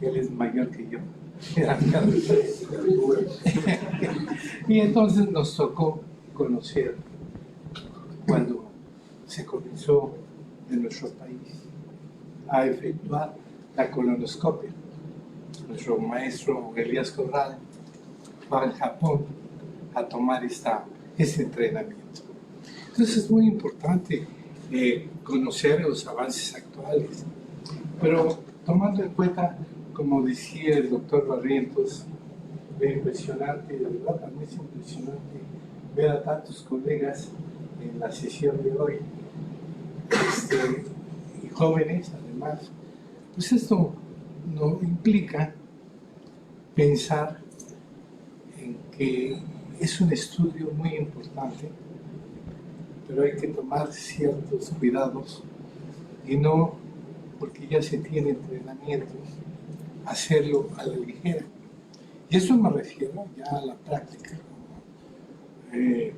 él es mayor que yo, era y entonces nos tocó conocer cuando se comenzó en nuestro país a efectuar la colonoscopia. Nuestro maestro Elías Corral va al Japón a tomar este entrenamiento. Entonces es muy importante conocer los avances actuales, pero tomando en cuenta, como decía el doctor Barrientos, lo impresionante, de verdad también es impresionante ver a tantos colegas en la sesión de hoy, y jóvenes además. Pues esto nos implica pensar en que es un estudio muy importante, pero hay que tomar ciertos cuidados y no, porque ya se tiene entrenamiento, hacerlo a la ligera. Y eso me refiero ya a la práctica. Ver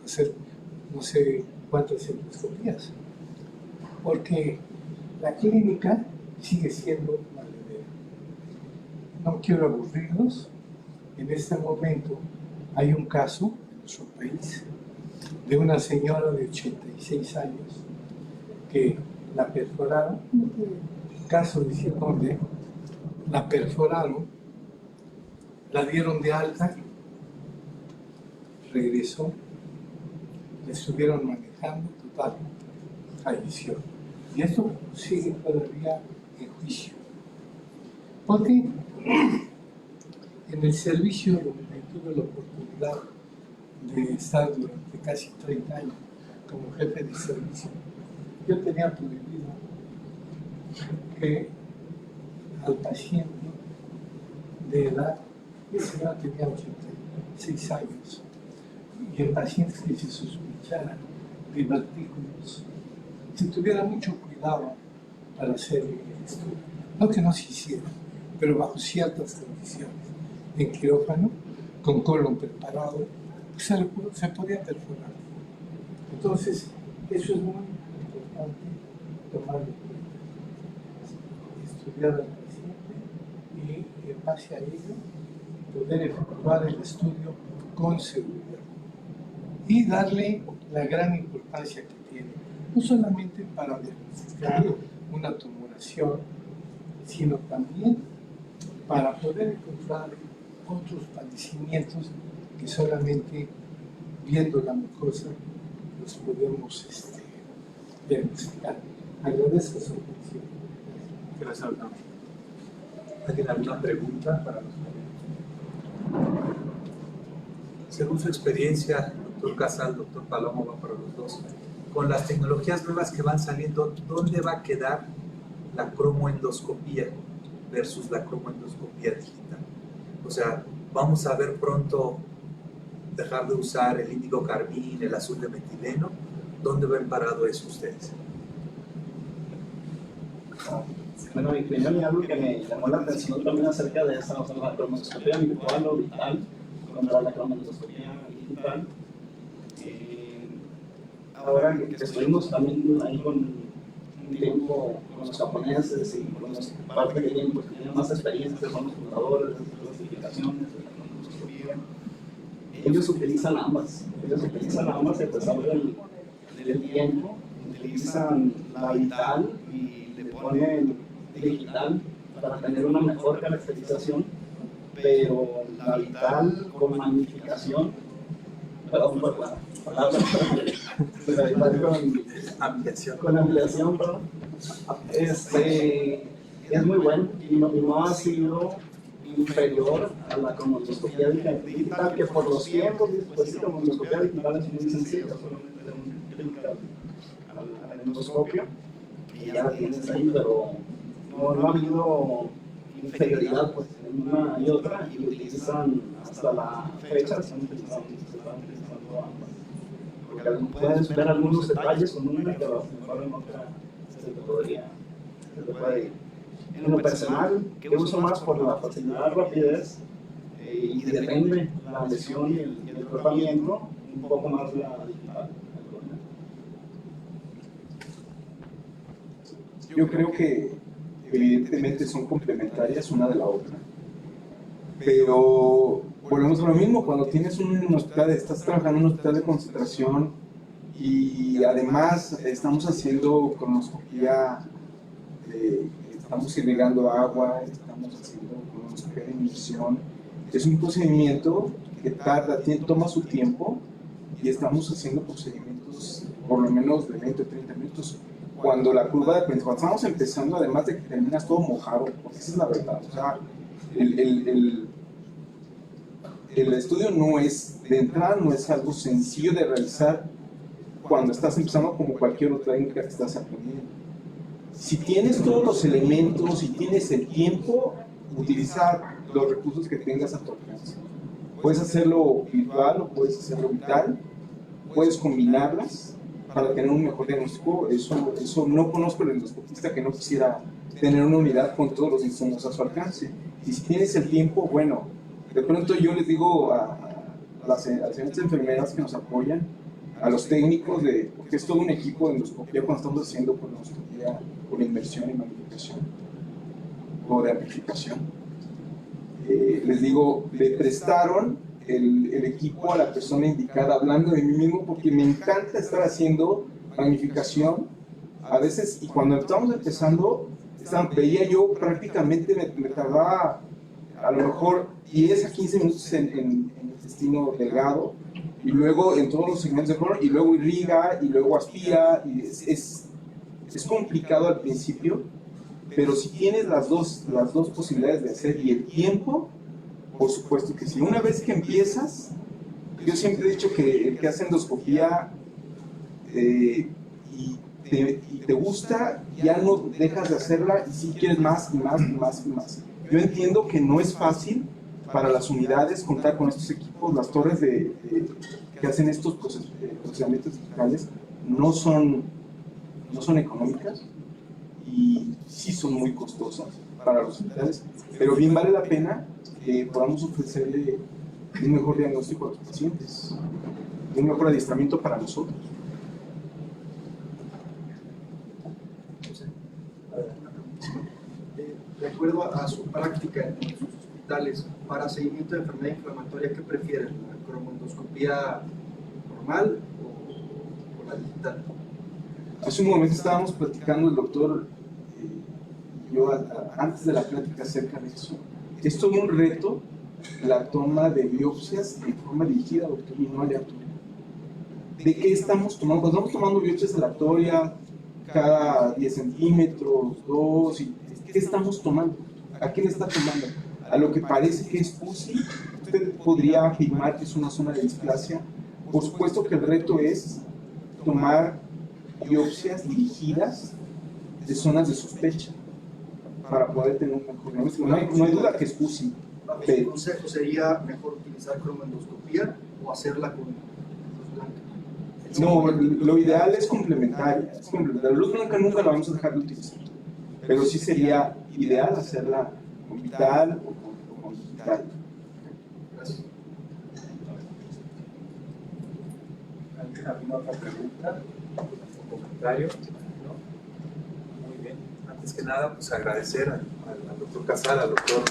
hacer no sé cuántas endoscopías, porque la clínica sigue siendo valedera. No quiero aburrirlos. En este momento hay un caso en nuestro país de una señora de 86 años que la perforaron, caso de decir dónde, la perforaron, la dieron de alta, regresó, la estuvieron manejando, total, falleció. Y esto sigue todavía en juicio. Porque en el servicio donde tuve la oportunidad de estar durante casi 30 años como jefe de servicio, yo tenía prohibido que al paciente de edad, esa señora tenía 86 años, y en pacientes que se sospecharan de divertículos, se tuviera mucho cuidado para hacer el estudio. No que no se hiciera, pero bajo ciertas condiciones. en quirófano, con colon preparado, se podía perforar. Entonces, eso es muy importante tomarlo en cuenta. Estudiar al paciente y en base a ello poder efectuar el estudio con seguridad y darle la gran importancia que tiene, no solamente para diagnosticar una tumoración, sino también para poder encontrar otros padecimientos que solamente viendo la mucosa los podemos diagnosticar. Agradezco su atención. Gracias, doctor. ¿Alguien alguna pregunta para los colegas? Según su experiencia, doctor Casal, doctor Palomo, va para los dos, con las tecnologías nuevas que van saliendo, ¿dónde va a quedar la cromoendoscopía versus la cromoendoscopía digital? O sea, vamos a ver pronto dejar de usar el índigo carmín, el azul de metileno. ¿Dónde ven parado eso ustedes? Bueno, y primero algo que me llamó la atención también acerca de esa, o sea, la cromoendoscopía virtual o vital contra la cromoendoscopía digital. Ahora que estuvimos también ahí con un tiempo con los japoneses y con los parte que tienen, pues, tienen más experiencia, son los fundadores de las clasificaciones de la cromoendoscopía. Ellos utilizan ambas y a pesar del tiempo, utilizan la vital y le ponen digital para tener una mejor caracterización, pero la vital con magnificación, perdón por la palabra, la vital con ampliación, perdón, es muy bueno y no ha sido inferior a la cromoendoscopía digital, que por los tiempos, pues sí, la cromoendoscopía digital es muy sencilla, solamente un clic al endoscopio y ya la tienes ahí, pero no ha habido inferioridad pues, en una y otra, y utilizan hasta la fecha, están utilizando ambas. Porque pueden ver algunos detalles con una que a lo mejor en otra se te puede ir. En lo personal, que uso más por la facilidad, rapidez, y depende la lesión y el tratamiento, un poco más la digital. Yo creo que evidentemente son complementarias una de la otra, pero volvemos a lo mismo. Cuando tienes un hospital, estás trabajando en un hospital de concentración y además estamos haciendo cronoscopía, estamos irrigando agua, estamos haciendo cronoscopía de inmersión, es un procedimiento que toma su tiempo, y estamos haciendo procedimientos por lo menos de 20 o 30 minutos. Cuando la curva de aprendizaje, cuando estamos empezando, además de que terminas todo mojado, porque esa es la verdad, o sea, el estudio no es, de entrada, no es algo sencillo de realizar cuando estás empezando, como cualquier otra técnica que estás aprendiendo. Si tienes todos los elementos, si tienes el tiempo, utilizar los recursos que tengas a tu alcance. Puedes hacerlo virtual o puedes hacerlo vital, puedes combinarlas para tener un mejor diagnóstico. Eso no conozco el endoscopista que no quisiera tener una unidad con todos los insumos a su alcance. Y si tienes el tiempo, bueno, de pronto yo les digo a las señoras enfermeras que nos apoyan, a los técnicos, porque es todo un equipo de endoscopía cuando estamos haciendo endoscopía por inmersión y magnificación o de amplificación. Les digo, le prestaron el equipo a la persona indicada, hablando de mí mismo, porque me encanta estar haciendo magnificación a veces, y cuando estábamos empezando, veía yo prácticamente, me tardaba a lo mejor 10 a 15 minutos en intestino delgado, y luego en todos los segmentos de colon, y luego irriga, y luego aspira, y es complicado al principio, pero si tienes las dos posibilidades de hacer y el tiempo, por supuesto que sí. Una vez que empiezas, yo siempre he dicho que el que hace endoscopía y te gusta, ya no dejas de hacerla y sí quieres más y más y más y más. Yo entiendo que no es fácil para las unidades contar con estos equipos. Las torres que hacen estos procedimientos digitales no son económicas y sí son muy costosas para los hospitales, pero bien vale la pena podamos ofrecerle un mejor diagnóstico a los pacientes, un mejor adiestramiento para nosotros. De acuerdo a su práctica en sus hospitales, para seguimiento de enfermedad inflamatoria, ¿qué prefieren? ¿La cromoscopía normal o la digital? Hace un momento estábamos platicando el doctor y yo antes de la plática acerca de eso. Es todo un reto la toma de biopsias en forma dirigida, doctor, y no aleatoria. ¿De qué estamos tomando? Pues estamos tomando biopsias aleatorias cada 10 centímetros, 2, y ¿qué estamos tomando? ¿A quién está tomando? A lo que parece que es PUSI. Usted podría afirmar que es una zona de displasia. Por supuesto que el reto es tomar biopsias dirigidas de zonas de sospecha para poder tener un mejor diagnóstico. No hay duda que es PUSI. ¿El consejo sería mejor utilizar cromoendoscopía o hacerla con luz blanca? No, lo ideal es complementaria. La luz blanca nunca la vamos a dejar de utilizar, pero sí sería ideal hacerla con vital o con digital. Gracias. ¿Alguna otra pregunta o comentario? ¿No? Muy bien. Antes que nada, pues agradecer al doctor Casal, al doctor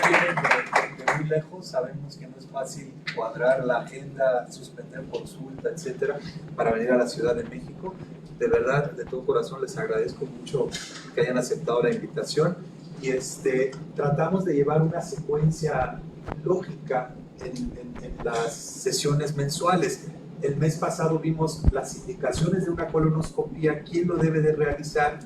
vienen de muy lejos, sabemos que no es fácil cuadrar la agenda, suspender consulta, etcétera, para venir a la Ciudad de México. De verdad, de todo corazón les agradezco mucho que hayan aceptado la invitación y tratamos de llevar una secuencia lógica en las sesiones mensuales. El mes pasado vimos las indicaciones de una colonoscopía, quién lo debe de realizar,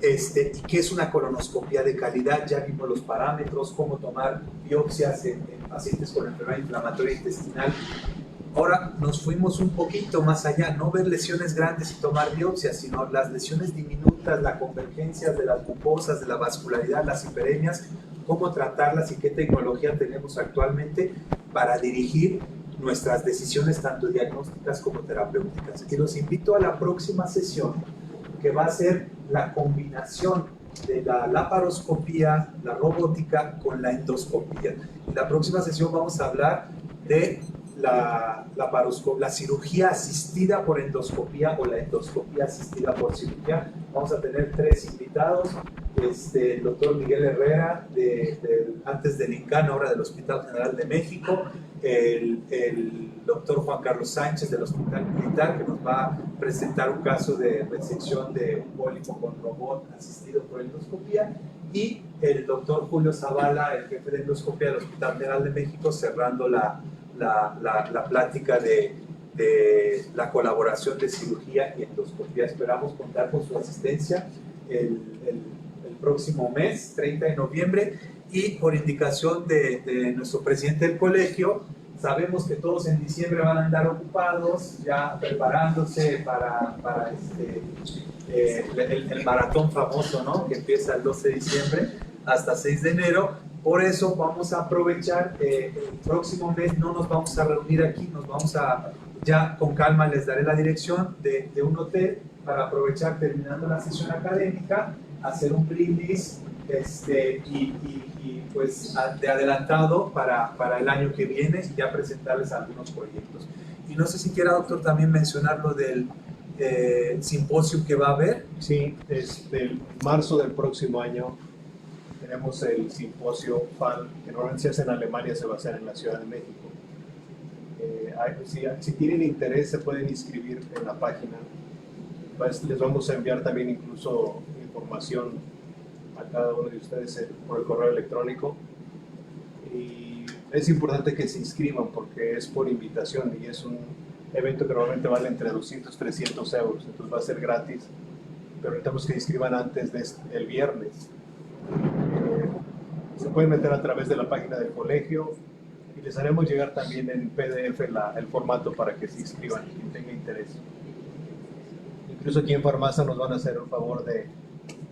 y qué es una colonoscopía de calidad. Ya vimos los parámetros, cómo tomar biopsias en pacientes con enfermedad inflamatoria intestinal. Ahora nos fuimos un poquito más allá, no ver lesiones grandes y tomar biopsias, sino las lesiones diminutas, la convergencia de las mucosas, de la vascularidad, las hiperemias, cómo tratarlas y qué tecnología tenemos actualmente para dirigir nuestras decisiones tanto diagnósticas como terapéuticas. Y los invito a la próxima sesión, que va a ser la combinación de la laparoscopía, la robótica con la endoscopía. En la próxima sesión vamos a hablar de la cirugía asistida por endoscopía o la endoscopía asistida por cirugía. Vamos a tener 3 invitados, el doctor Miguel Herrera, antes del INCAN, ahora del Hospital General de México, el doctor Juan Carlos Sánchez del Hospital Militar, que nos va a presentar un caso de resección de un pólipo con robot asistido por endoscopía, y el doctor Julio Zavala, el jefe de endoscopía del Hospital General de México, cerrando la plática de la colaboración de cirugía y endoscopía. Esperamos contar con su asistencia el próximo mes, 30 de noviembre, y por indicación de nuestro presidente del colegio, sabemos que todos en diciembre van a andar ocupados, ya preparándose para el maratón famoso, ¿no?, que empieza el 12 de diciembre hasta 6 de enero. Por eso vamos a aprovechar, el próximo mes no nos vamos a reunir aquí, nos vamos a, ya con calma les daré la dirección de un hotel para aprovechar, terminando la sesión académica, hacer un brindis y pues de adelantado para el año que viene, y ya presentarles algunos proyectos. Y no sé si quiera, doctor, también mencionar lo del simposio que va a haber. Sí, en marzo del próximo año tenemos el simposio FAL, que normalmente se hace en Alemania, se va a hacer en la Ciudad de México. Si tienen interés, se pueden inscribir en la página. Les vamos a enviar también incluso información a cada uno de ustedes por el correo electrónico. Y es importante que se inscriban porque es por invitación y es un evento que normalmente vale entre 200 y 300 euros, entonces va a ser gratis, pero necesitamos que se inscriban antes del viernes. Se pueden meter a través de la página del colegio y les haremos llegar también en PDF el formato para que se inscriban quien tenga interés. Incluso aquí en Farmacia nos van a hacer el favor de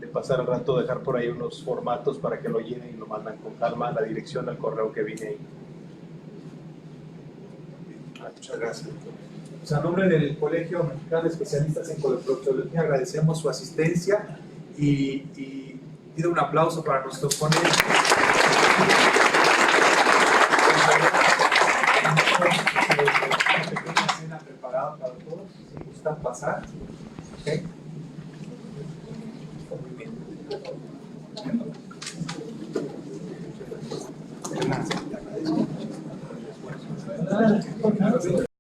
pasar al rato, dejar por ahí unos formatos para que lo llenen y lo mandan con calma a la dirección al correo que viene ahí. Muchas gracias, doctor. Pues a nombre del Colegio Mexicano de Especialistas en Coloproctología agradecemos su asistencia y pido un aplauso para nuestros ponentes. Una pequeña cena preparada para todos, si gustan pasar. ¿Okay? Muy bien.